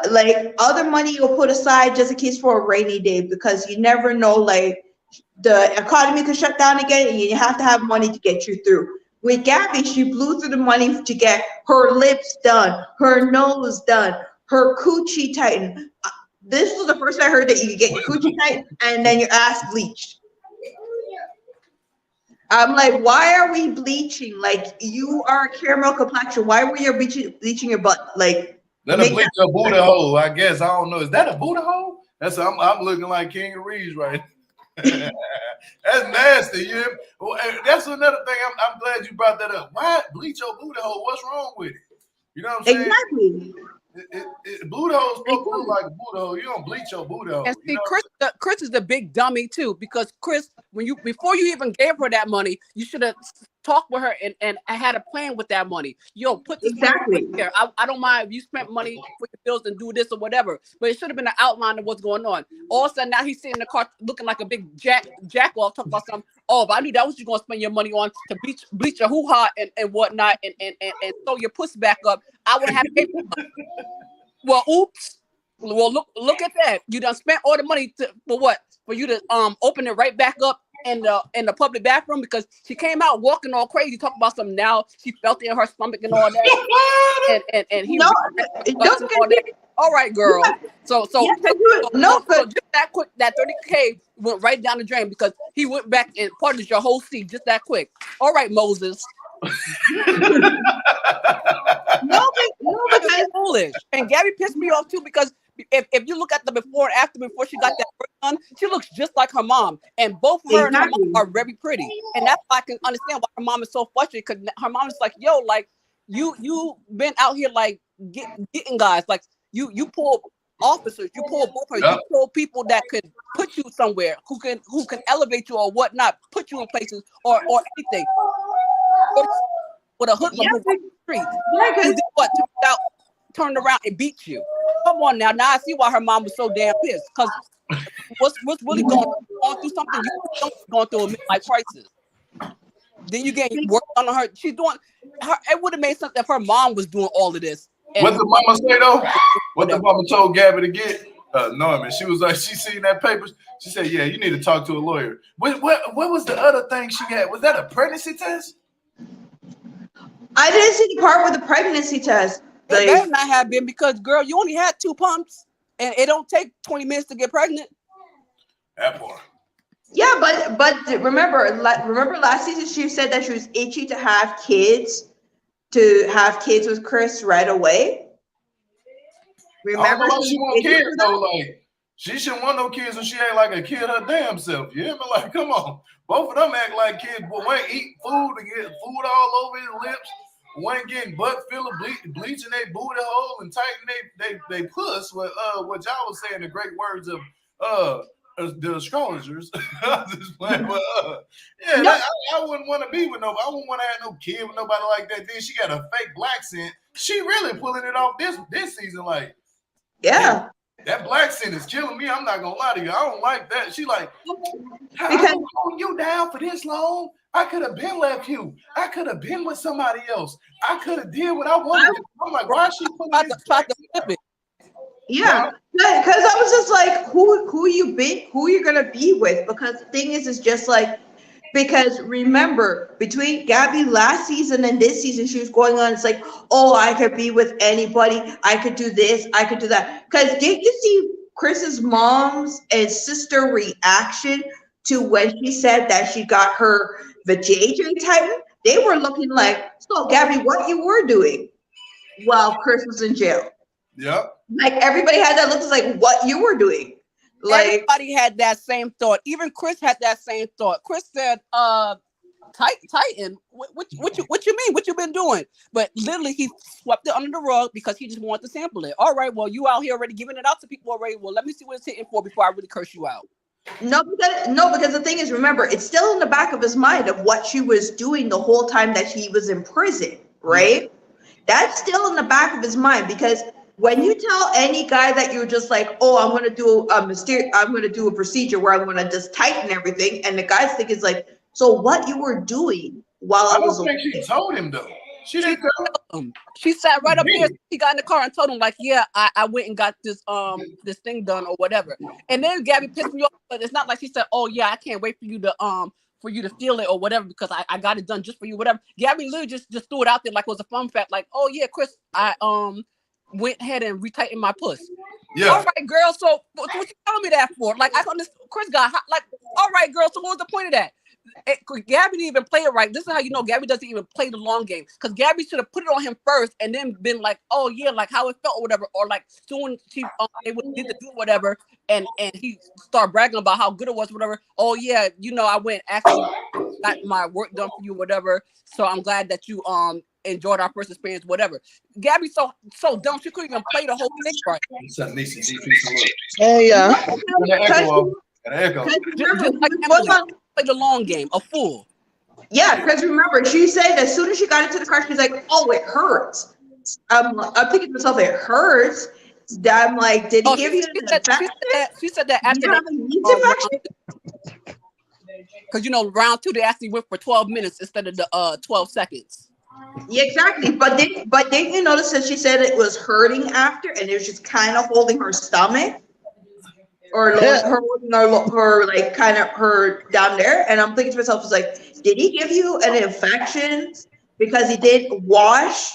Like other money you'll put aside just in case for a rainy day because you never know, like the economy could shut down again and you have to have money to get you through. With Gabby, she blew through the money to get her lips done, her nose done, her coochie tightened. This was the first I heard that you could get your coochie tightened and then your ass bleached. I'm like, why are we bleaching? Like, you are a caramel complexion. Why were you bleaching your butt? Like, let them bleach a booty hole, I guess. I don't know. Is that a booty hole? I'm looking like King of Reeves right now. That's nasty. That's another thing. I'm glad you brought that up. Why bleach your booty hole? What's wrong with it? You know what I'm saying? Exactly. Booty hole's supposed to look like a booty hole. You don't bleach your booty hole. And see, Chris is the big dummy too, because Chris, before you even gave her that money, you should have talked with her and I had a plan with that money. Yo, put this money here. I don't mind if you spent money for your bills and do this or whatever, but it should have been an outline of what's going on. All of a sudden now he's sitting in the car looking like a big jack off, talking about something. Oh, but I knew that was you gonna spend your money on to bleach your hoo-ha and whatnot and throw your pussy back up. I would have paid. Well, oops. Well, look at that. You done spent all the money for what? For you to open it right back up in the public bathroom because she came out walking all crazy, talking about something. Now she felt it in her stomach and all that. and he all right, girl. So just that quick, that 30K went right down the drain because he went back and parted your whole seat just that quick. All right, Moses. No, because foolish. And Gabby pissed me off too because if you look at the before and after, before she got that work done, she looks just like her mom. And both her and her mom are very pretty. And that's why I can understand why her mom is so frustrated, because her mom is like, yo, like you been out here like getting guys, like you pull officers, you pull both, you pull people that could put you somewhere, who can elevate you or whatnot, put you in places or anything. With a hoodlum on the street. He did what? Turned around and beat you. Come on now. Now I see why her mom was so damn pissed. Because what's really going through something? You going through a midlife crisis. Then you get work on her. She's doing her. It would have made sense if her mom was doing all of this. What the mama say though? What the mama told Gabby to get? Norman. She was like, she seen that paper. She said, "Yeah, you need to talk to a lawyer." What was the other thing she had? Was that a pregnancy test? I didn't see the part with the pregnancy test. It better not have been, because girl, you only had 2 pumps, and it don't take 20 minutes to get pregnant. That part. Yeah, but remember last season she said that she was itchy to have kids with Chris right away. Remember, she want kids though. Like, she shouldn't want no kids when she ain't like a kid her damn self. You hear me? Like, come on. Both of them act like kids, but one eat food and get food all over his lips. One getting butt filler, bleaching their booty hole and tightening they puss. What y'all was saying, the great words of the astrologers. Just playing, but yeah, no. I wouldn't want to be with nobody. I wouldn't want to have no kid with nobody like that. Then she got a fake black scent. She really pulling it off this season. Like, yeah. That black scent is killing me. I'm not gonna lie to you. I don't like that. She like, I've been holding you down for this long. I could have been left you. I could have been with somebody else. I could have did what I wanted. I'm like, why is she putting this black scent? Yeah, because I was just like, who you gonna be with? Because the thing is just like, because remember, between Gabby last season and this season, she was going on, it's like, oh, I could be with anybody, I could do this, I could do that. Because did you see Chris's mom's and sister reaction to when she said that she got her vajayjay tightened? They were looking like, so Gabby, what you were doing while Chris was in jail? Yep. Like, everybody had that look, like what you were doing. Like, everybody had that same thought. Even Chris had that same thought. Chris said, Titan, what you mean? What you been doing? But literally he swept it under the rug because he just wanted to sample it. All right, well, you out here already giving it out to people already. Well, let me see what it's hitting for before I really curse you out. No, because the thing is, remember, it's still in the back of his mind of what she was doing the whole time that he was in prison, right? That's still in the back of his mind, because when you tell any guy that you're just like, oh, I'm going to do a procedure where I'm going to just tighten everything, and the guy's thinking is like, so what you were doing while I was away? She told him though. She didn't tell him. She sat right up there. He got in the car and told him, like, yeah, I went and got this thing done or whatever. And then Gabby pissed me off, but it's not like she said, oh yeah, I can't wait for you to feel it or whatever because I got it done just for you, whatever. Gabby literally just threw it out there like it was a fun fact, like, oh yeah, Chris, I went ahead and retightened my puss. Yeah. All right, girl. So what you telling me that for? Like, I understand. Chris got hot. Like, all right, girl. So what was the point of that? Gabby didn't even play it right. This is how you know Gabby doesn't even play the long game. Because Gabby should have put it on him first and then been like, oh yeah, like how it felt or whatever. Or like soon she did the do whatever and he started bragging about how good it was, whatever. Oh yeah, you know, I went actually got my work done for you, whatever. So I'm glad that you enjoyed our first experience, whatever. Gabby so dumb she couldn't even play the whole thing right. Hey, Play the long game, a fool. Yeah, because remember, she said as soon as she got into the car, she's like, "Oh, it hurts." I'm thinking to myself, "It hurts." I'm like, "Did he give you an infection?" She said that after because you know, round 2 they actually went for 12 minutes instead of the 12 seconds. Yeah, exactly. But didn't you notice that she said it was hurting after, and it was just kind of holding her stomach? Or her like kind of her down there, and I'm thinking to myself, was like, did he give you an infection because he didn't wash?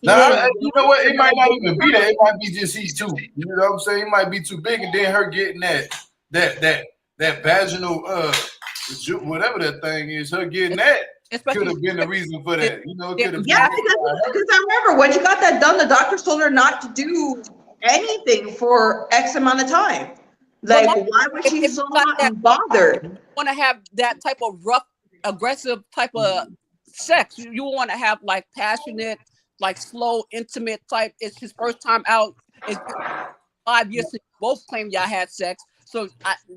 Nah, you know what? It might not even be that. It might be just he too. You know what I'm saying? It might be too big, and then her getting that vaginal whatever that thing is, her getting that could have been the reason for that. You know, it could have. Yeah, because I remember when she got that done, the doctors told her not to do anything for X amount of time. Like, why would she so not bothered? Want to have that type of rough, aggressive type of sex? You want to have like passionate, like slow, intimate type. It's his first time out. It's 5 years since both claimed y'all had sex. So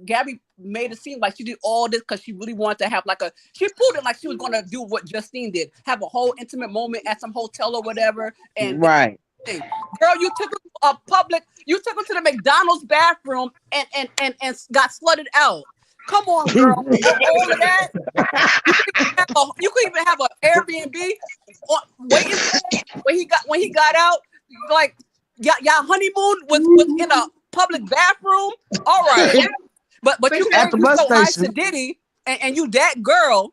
Gabby made it seem like she did all this because she really wanted to have like she pulled it like she was going to do what Justine did, have a whole intimate moment at some hotel or whatever. And right. Girl, you took her you took her to the McDonald's bathroom and got slutted out. Come on, girl. All of that. You could even have an Airbnb waiting when he got out. Like, y'all honeymoon was in a public bathroom. All right. But you married so high to Diddy and you that girl.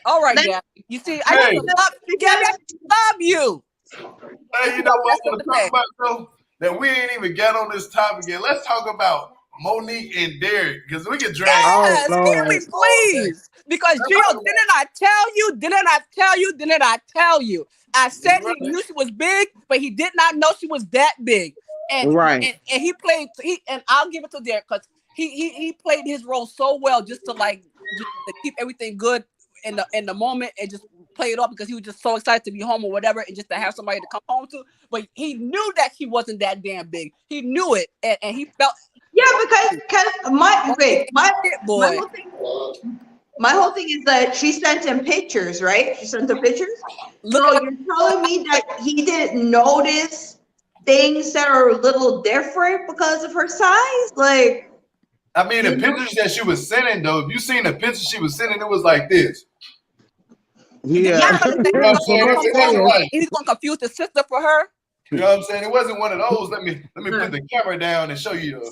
All right, Gabby. You see, I love you. Hey, you know what I want to talk about, though? That we ain't even got on this topic yet. Let's talk about Monique and Derek, because we can drag. Yes, can we please? Because Gio, didn't I tell you? I said he knew she was big, but he did not know she was that big. And he played. And I'll give it to Derek because he played his role so well, just to keep everything good in the moment and just play it off because he was just so excited to be home or whatever, and just to have somebody to come home to. But he knew that she wasn't that damn big. He knew it, and he felt. Yeah, because my whole thing is that she sent him pictures, right? She sent him pictures. So you're telling me that he didn't notice things that are a little different because of her size? Like, I mean, the pictures that she was sending, though, if you seen the pictures she was sending, it was like this. Yeah. He's gonna confuse the sister for her. You know what I'm saying? It wasn't one of those. Let me put the camera down and show you.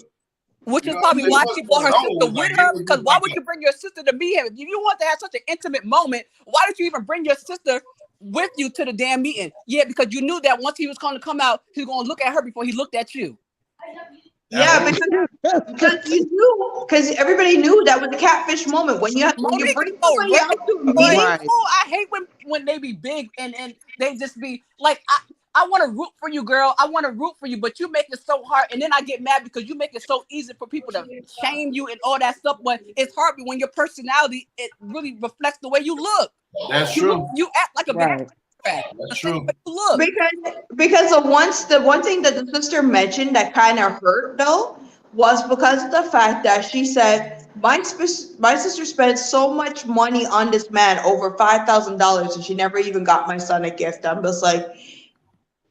Which is probably why she brought her sister with her. Because why would you bring your sister to meet him? If you want to have such an intimate moment, why did you even bring your sister with you to the damn meeting? Yeah, because you knew that once he was going to come out, he was going to look at her before he looked at you. Yeah, because you knew, because everybody knew that was the catfish moment when you bring somebody out to a meeting. I hate when they be big and they just be like, I want to root for you, girl. I want to root for you, but you make it so hard, and then I get mad because you make it so easy for people to shame you and all that stuff. But it's hard when your personality, it really reflects the way you look. That's true. You act like a bad. That's true. Look. Because the one thing that the sister mentioned that kind of hurt though was because of the fact that she said my sister spent so much money on this man, over $5,000, and she never even got my son a gift. I'm just like,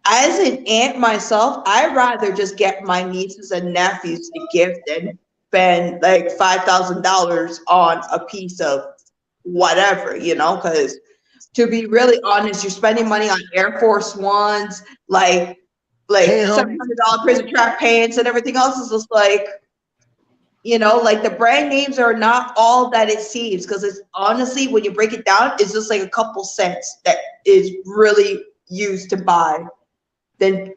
as an aunt myself, I'd rather just get my nieces and nephews a gift than spend like $5,000 on a piece of whatever, because to be really honest, you're spending money on Air Force Ones, like $700 prison track pants and everything else is just like, like the brand names are not all that it seems, because it's honestly, when you break it down, it's just like a couple cents that is really used to buy the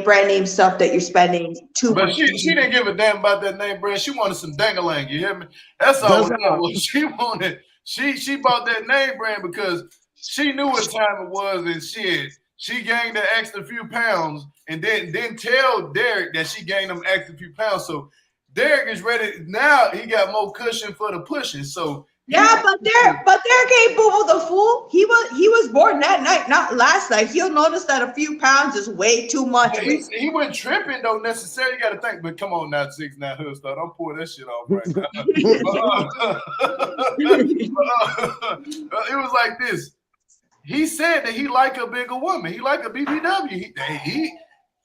brand name stuff that you're spending too much. But she didn't give a damn about that name brand. She wanted some dang-a-lang, you hear me? That's all what she wanted. She bought that name brand because she knew what time it was, and she gained an extra few pounds, and didn't tell Derek that she gained them extra few pounds. So Derek is ready now. He got more cushion for the pushing. So yeah, but Derek ain't boo-boo the fool. He was born that night, not last night. He'll notice that a few pounds is way too much. Yeah, he wasn't tripping though necessarily. You got to think, but come on now, 6'9" hood start. I'm pouring that shit off right now. It was like this. He said that he like a bigger woman. He like a BBW.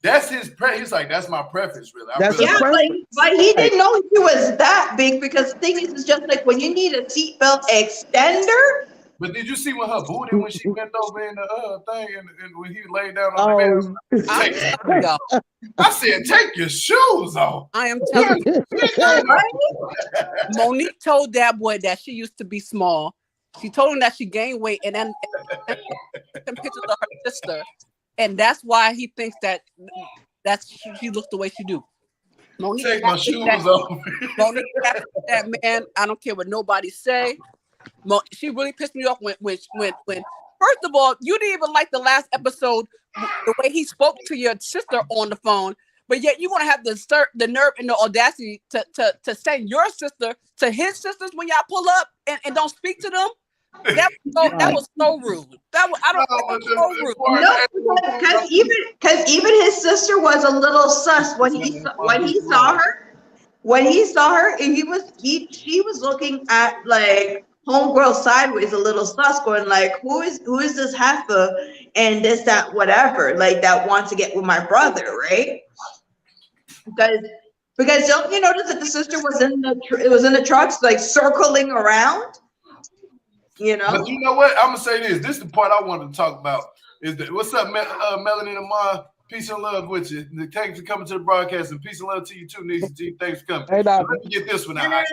That's his He's like, that's my preference, really. But he didn't know she was that big, because the thing is, it's just like when you need a seatbelt extender. But did you see what her booty when she bent over in the thing and when he laid down on the bed? I said, take your shoes off. I am telling you. Monique told that boy that she used to be small. She told him that she gained weight, and then pictures of her sister. And that's why he thinks that she looks the way she do. Monique, take my shoes off. Monique, that man, I don't care what nobody say. She really pissed me off when First of all, you didn't even like the last episode, the way he spoke to your sister on the phone, but yet you want to have the nerve and the audacity to send your sister to his sisters when y'all pull up and don't speak to them. That was so rude. That was so rude. No, because even his sister was a little sus when he saw her. When he saw her, and she was looking at like homegirl sideways, a little sus, going like, who is this heifer and this, that, whatever, like that wants to get with my brother, right? Because don't you notice that the sister was in the trucks, like circling around, you know? But you know what? I'm gonna say this. This is the part I wanted to talk about. Is that what's up, Melanie and Amon? Peace and love with you. Thanks for coming to the broadcast, and peace and love to you too, Niecy G. Thanks for coming. Hey, let me get this one out.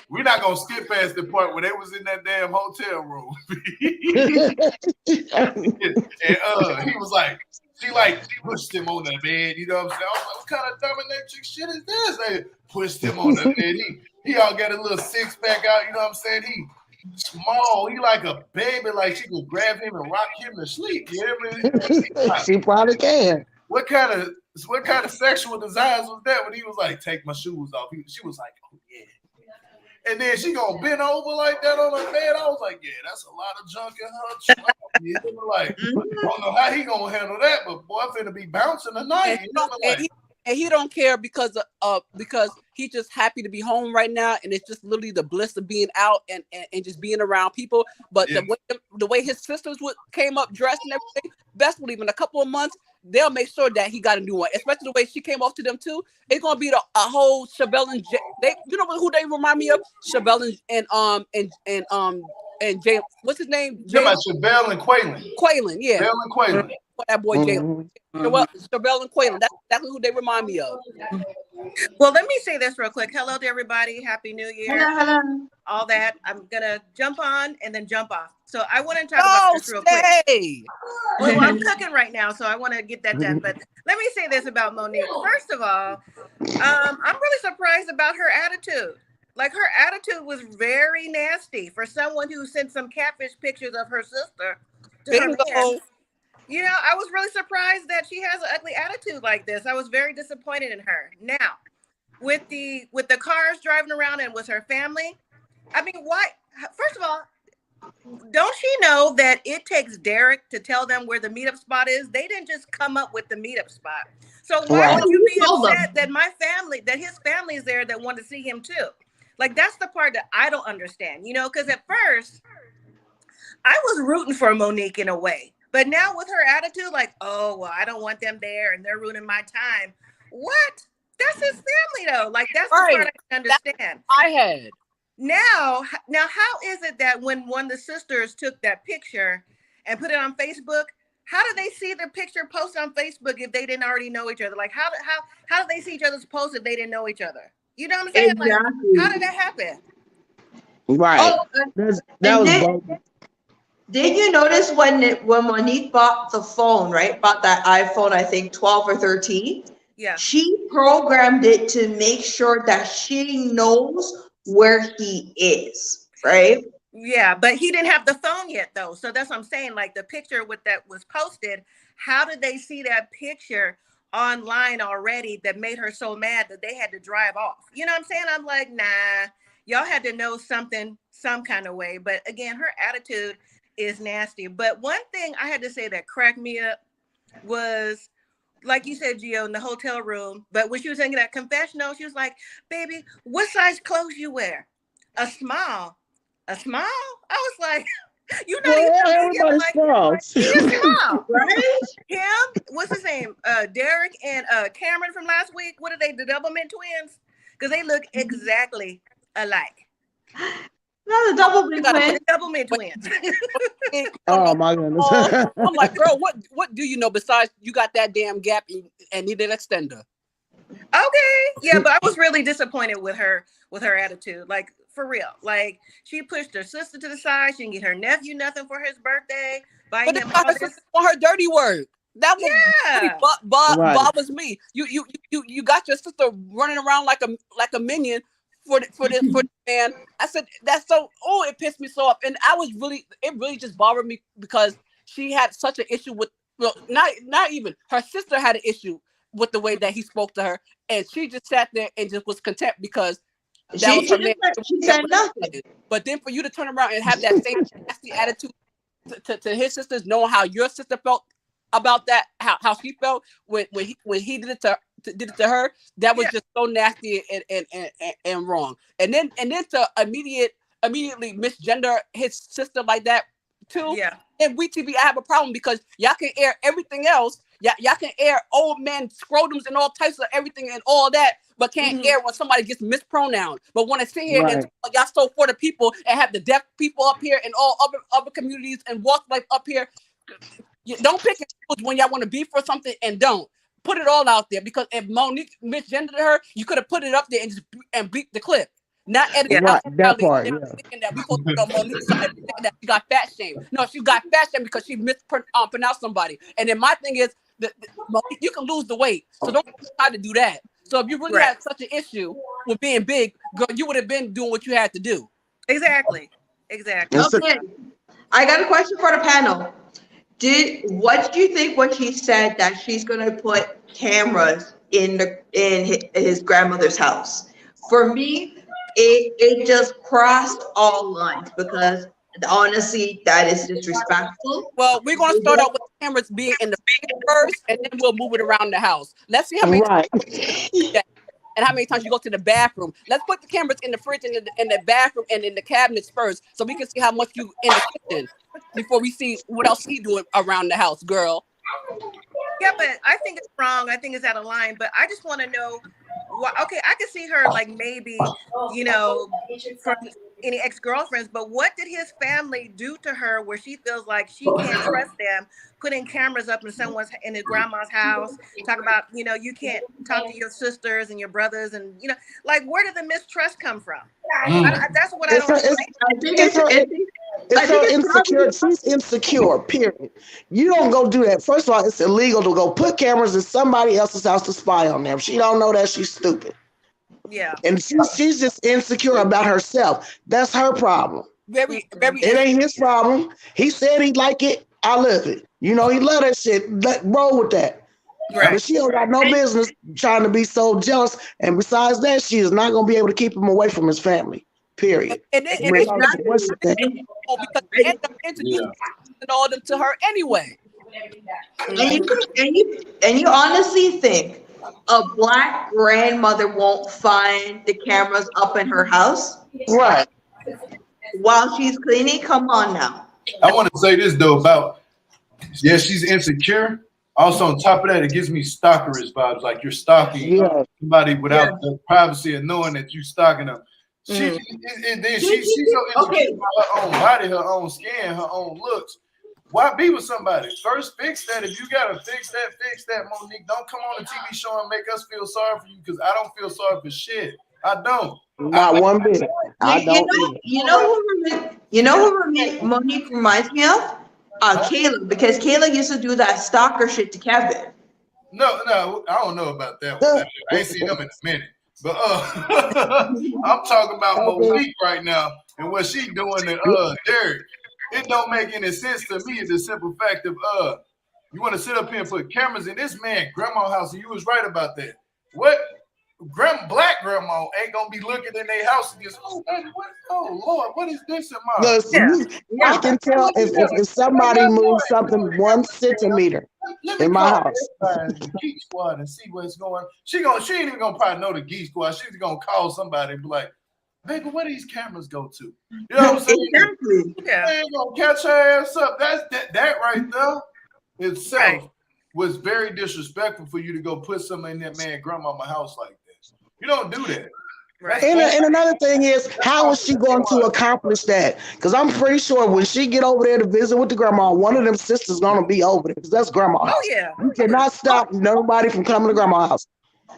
We're not gonna skip past the part where they was in that damn hotel room. And he was like, she pushed him on the bed. You know what I'm saying? I was like, what kind of dominatrix shit is this? They pushed him on the bed. He all got a little six pack out. You know what I'm saying? He small, he like a baby, like she could grab him and rock him to sleep. You hear me? She probably can. What kind of sexual desires was that when he was like, take my shoes off? She was like, oh yeah. And then she gonna bend over like that on her bed. I was like, yeah, that's a lot of junk in her. You know, like, I don't know how he gonna handle that, but boy, I'm finna be bouncing tonight. And he don't care because he's just happy to be home right now, and it's just literally the bliss of being out and just being around people. But the way his sisters came up dressed and everything, best believe in a couple of months they'll make sure that he got a new one. Especially the way she came off to them too. It's gonna be a whole Chevelle and you know who they remind me of? Chevelle and Jay, what's his name? Chevelle and Quaylen. Quaylen, yeah. Chevelle and Quaylen. That boy Jalen. Chevelle and Quaylen. That's exactly who they remind me of. Well, let me say this real quick. Hello to everybody. Happy New Year. Hello. All that. I'm gonna jump on and then jump off. So I want to talk about this real quick. Well, I'm cooking right now, so I want to get that done. But let me say this about Monique. First of all, I'm really surprised about her attitude. Like, her attitude was very nasty for someone who sent some catfish pictures of her sister to her man. You know, I was really surprised that she has an ugly attitude like this. I was very disappointed in her. Now, with the cars driving around and with her family, I mean, why? First of all, don't she know that it takes Derek to tell them where the meetup spot is? They didn't just come up with the meetup spot. So why would you be upset that his family is there that want to see him too? Like, that's the part that I don't understand, you know, because at first I was rooting for Monique in a way. But now with her attitude, like, oh, well, I don't want them there and they're ruining my time. What? That's his family, though. Like, that's the part I can understand. Now, how is it that when one of the sisters took that picture and put it on Facebook, how do they see the picture posted on Facebook if they didn't already know each other? Like, how do they see each other's posts if they didn't know each other? You know what I'm saying? Exactly. Like, how did that happen? Right. That was Did you notice when Monique bought the phone, right? Bought that iPhone, I think 12 or 13. Yeah. She programmed it to make sure that she knows where he is, right? Yeah, but he didn't have the phone yet, though. So that's what I'm saying. Like, the picture that was posted, how did they see that picture online already that made her so mad that they had to drive off? You know what I'm saying? I'm like, nah, y'all had to know something some kind of way. But again, her attitude is nasty. But one thing I had to say that cracked me up was, like you said, Gio, in the hotel room, but when she was in that confessional, she was like, baby, what size clothes you wear? A small. I was like, you know, everybody small. He is small, right? Him, what's his name? Derek and Cameron from last week. What are they, the Doublemint twins? Because they look exactly alike. Not the Doublemint twins. Oh my goodness. I'm like, girl, what do you know besides you got that damn gap and need an extender? Okay. Yeah, but I was really disappointed with her attitude. Like, for real. Like, she pushed her sister to the side. She didn't get her nephew nothing for his birthday. But him on her dirty work. That was bothers me. You got your sister running around like a minion for the man. I said that's so. Oh, it pissed me so off, and it really just bothered me because she had such an issue with. Well, not even her sister had an issue with the way that he spoke to her, and she just sat there and just was content because that was her man. She said nothing. But then for you to turn around and have that same nasty attitude to his sisters, knowing how your sister felt about that, how she felt when he did it to her, that was just so nasty and wrong. And then to immediately misgender his sister like that too. Yeah. And WeTV, I have a problem because y'all can air everything else. Y'all can air old men scrotums and all types of everything and all that, but can't air when somebody gets mispronounced. But when I sit here and y'all so for the people and have the deaf people up here and all other communities and walk life up here, you don't pick and choose when y'all want to be for something and don't. Put it all out there, because if Monique misgendered her, you could have put it up there and beat the clip. Not editing out that part. thinking that we supposed to go Monique's side, that she got fat shamed. No, she got fat shamed because she mispronounced somebody. And then my thing is, Monique, you can lose the weight, so don't try to do that. So if you really had such an issue with being big, girl, you would have been doing what you had to do. Exactly. Okay, I got a question for the panel. What do you think when she said that she's going to put cameras in his grandmother's house? For me, it just crossed all lines, because honestly, that is disrespectful. Well, we're going to start out with cameras being in the fridge first, and then we'll move it around the house. Let's see how many times and how many times you go to the bathroom. Let's put the cameras in the fridge and in the bathroom and in the cabinets first, so we can see how much you in the kitchen before we see what else he doing around the house, girl. Yeah, but I think it's wrong. I think it's out of line. But I just want to know. Okay, I can see her like maybe, from any ex-girlfriends, but what did his family do to her where she feels like she can't trust them, putting cameras up in his grandma's house, talk about, you can't talk to your sisters and your brothers, and like, where did the mistrust come from? That's what I don't understand. It's her insecure. She's insecure, period. You don't go do that. First of all, it's illegal to go put cameras in somebody else's house to spy on them. She don't know that, she's stupid. Yeah. And she's just insecure about herself. That's her problem. Very. It ain't his problem. He said he like it. I love it. He love that shit. Roll with that. Right. But she don't got no business trying to be so jealous. And besides that, she is not going to be able to keep him away from his family. Period. And because they end up introducing all them to her anyway. And you honestly think a Black grandmother won't find the cameras up in her house? Right. While she's cleaning? Come on now. I want to say this though about, she's insecure. Also, on top of that, it gives me stalkerish vibes, like you're stalking somebody without the privacy of knowing that you're stalking them. She's so insecure about her own body, her own skin, her own looks. Why be with somebody? First, fix that. If you gotta fix that, Monique. Don't come on the TV show and make us feel sorry for you, because I don't feel sorry for shit. I don't. Not one bit. I don't. You know who Monique reminds me of? Kayla, because Kayla used to do that stalker shit to Kevin. No, I don't know about that one. I ain't seen them in a minute. But I'm talking about Monique right now and what she doing to Derek. It don't make any sense to me. The simple fact of you want to sit up here and put cameras in this man grandma's house, and you was right about that. What Black grandma ain't gonna be looking in their house and just, oh Lord, what is this in my? I can tell if somebody moves something 1 centimeter in my house. Geek Squad and see what's going on. She ain't even gonna probably know the Geek Squad. She's gonna call somebody and be like, baby, where these cameras go to? You know what I'm saying? Exactly. Yeah. They ain't gonna catch her ass up. That right there itself was very disrespectful for you to go put something in that man grandmama house like that. You don't do that. Right. And another thing is, how is she going to accomplish that? Because I'm pretty sure when she get over there to visit with the grandma, one of them sisters gonna be over there, because that's grandma's house. Oh yeah. You cannot stop nobody from coming to grandma's house,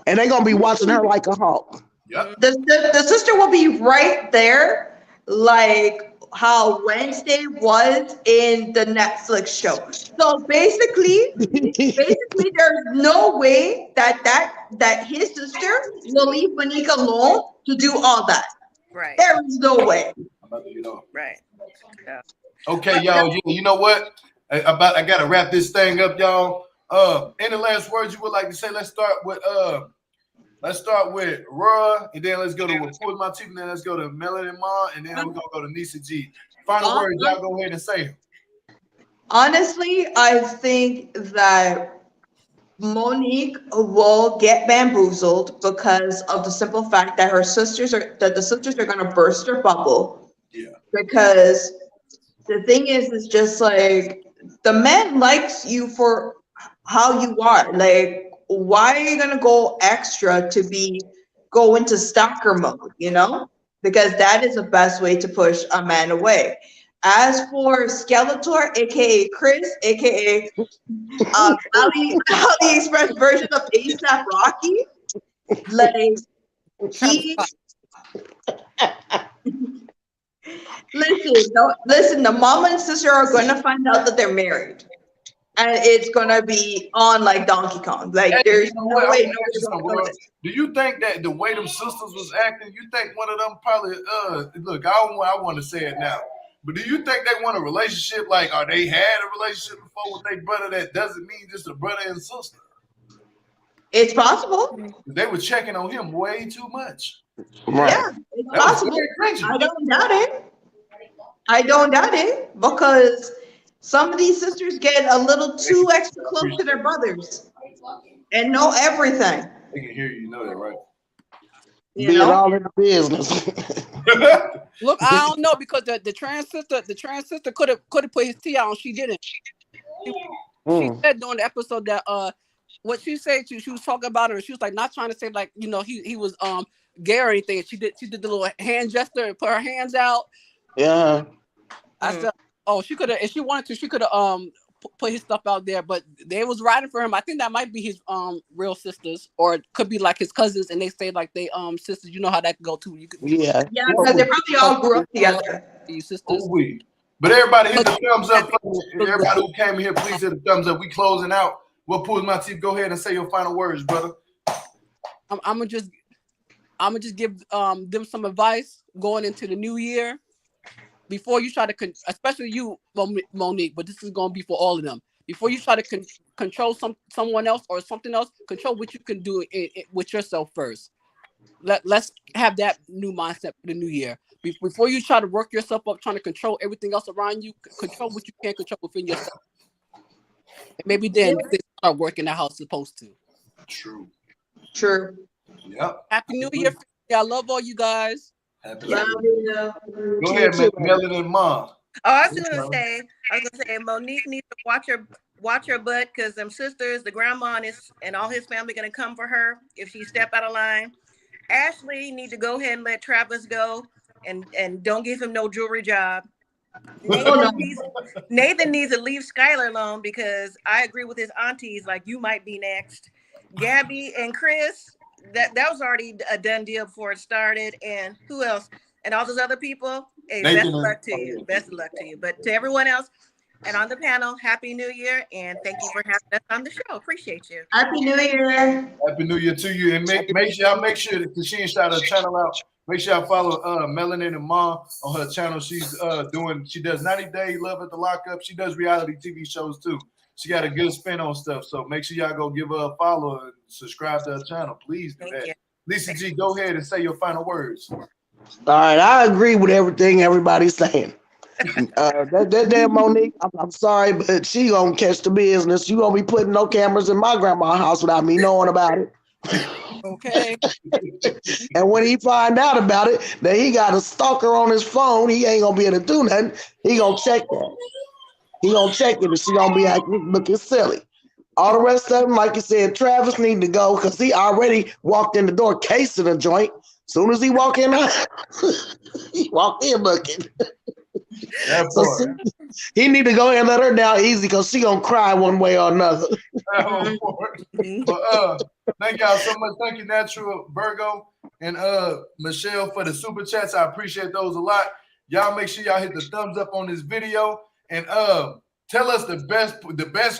and they're gonna be watching her like a hawk. Yep. The sister will be right there, like how Wednesday was in the Netflix show. So basically, there's no way that his sister will leave Monique alone to do all that. Right. There is no way. Right. Yeah. Okay, y'all. You know what? I gotta wrap this thing up, y'all. Any last words you would like to say? Let's start with Ruh, and then let's go to Pull My Teeth, and then let's go to Melody Ma, and then we're gonna go to Nisa G. Final words, y'all go ahead and say. Honestly, I think that Monique will get bamboozled because of the simple fact that the sisters are going to burst her bubble. Yeah. Because the thing is just like the man likes you for how you are. Like, why are you going to go extra to go into stalker mode? You know, because that is the best way to push a man away. As for Skeletor, aka Chris, aka AliExpress version of ASAP Rocky, like listen, the mom and sister are gonna find out that they're married. And it's gonna be on like Donkey Kong. Like there's no way nobody's gonna know this. Do you think that the way them sisters was acting, you think one of them probably look, I want to say it now. But do you think they want a relationship like, or they had a relationship before with their brother that doesn't mean just a brother and sister? It's possible. They were checking on him way too much. Right. Yeah, it's possible. I don't doubt it because some of these sisters get a little too extra close to their brothers and know everything. They can hear you know that, right? Being all in the business. Look, I don't know because the trans sister could have put his tea out and she didn't. She said during the episode that what she said she was talking about her. She was like not trying to say like he was gay or anything. She did the little hand gesture and put her hands out. Yeah. I said, oh, she could have if she wanted to. She could have put his stuff out there, but they was riding for him. I think that might be his real sisters, or it could be like his cousins, and they say like they sisters. You know how that can go too. You could, yeah, because they probably all grew up together. These sisters. But everybody hit the thumbs up. Everybody who came in here, please hit the thumbs up. We closing out. What Pulls My Teeth? Go ahead and say your final words, brother. I'm gonna just give them some advice going into the new year. Before you try to, especially you, Monique, but this is going to be for all of them. Before you try to control someone else or something else, control what you can do with yourself first. Let's have that new mindset for the new year. Before you try to work yourself up, trying to control everything else around you, control what you can control within yourself. And maybe then they start working out how it's supposed to. True. Yep. Happy New Year. I love all you guys. Go ahead, Melody and Mom. I was gonna say, Monique needs to watch her butt because them sisters, the grandma and all his family gonna come for her if she step out of line. Ashley need to go ahead and let Travis go and don't give him no jewelry job. Nathan needs to leave Skylar alone because I agree with his aunties. Like you might be next. Gabby and Chris. That was already a done deal before it started. And who else? And all those other people. Hey, best of luck to you. Best of luck to you. But to everyone else and on the panel, Happy New Year. And thank you for having us on the show. Appreciate you. Happy New Year. Happy New Year to you. And make sure that she shout her channel out. Make sure I follow Melanin and Mom on her channel. She does 90 Day Love at the Lockup. She does reality TV shows too. She got a good spin on stuff. So make sure y'all go give her a follow and subscribe to her channel. Please do that. Lisa G, go ahead and say your final words. All right, I agree with everything everybody's saying. That damn Monique, I'm sorry, but she gonna catch the business. You gonna be putting no cameras in my grandma's house without me knowing about it. Okay. And when he find out about it, that he got a stalker on his phone, he ain't gonna be able to do nothing. He gonna check that. He gonna check it, and she gonna be acting looking silly. All the rest of them, like you said, Travis need to go because he already walked in the door casing a joint. Soon as he walk in, he walked in looking. So he need to go ahead and let her down easy because she gonna cry one way or another. Thank y'all so much. Thank you, Natural Virgo and Michelle for the super chats. I appreciate those a lot. Y'all make sure y'all hit the thumbs up on this video and tell us the best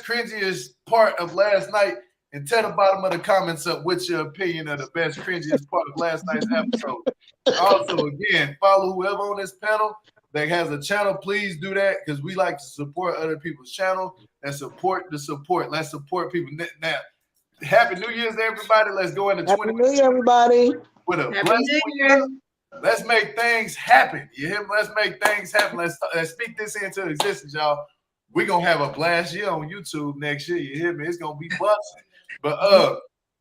cringiest part of last night and tell the bottom of the comments up what's your opinion of the best cringiest part of last night's episode. Also, again, follow whoever on this panel that has a channel. Please do that because we like to support other people's channel and support the support. Let's support people now. Happy New Year's, everybody. Let's go into Happy New Year, everybody. With a Happy blessed New year. Year. Let's make things happen. You hear me? Let's make things happen. Let's speak this into existence, y'all. We're gonna have a blast year on YouTube next year. You hear me? It's gonna be busting. But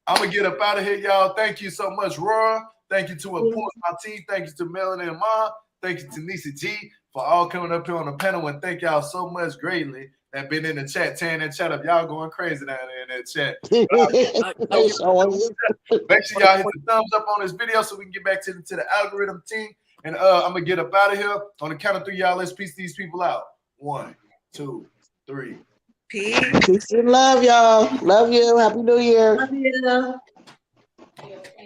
I'm gonna get up out of here, y'all. Thank you so much, Rora. Thank you to my team. Thank you to Melanie and Ma. Thank you to Nisa G for all coming up here on the panel. And thank y'all so much greatly that been in the chat, tearing that chat up. Y'all going crazy down there in that chat. Make sure y'all hit the thumbs up on this video so we can get back to the algorithm team. And I'm gonna get up out of here. On the count of 3, y'all, let's peace these people out. 1, 2, 3. Peace. Peace and love, y'all. Love you. Happy New Year. Love you.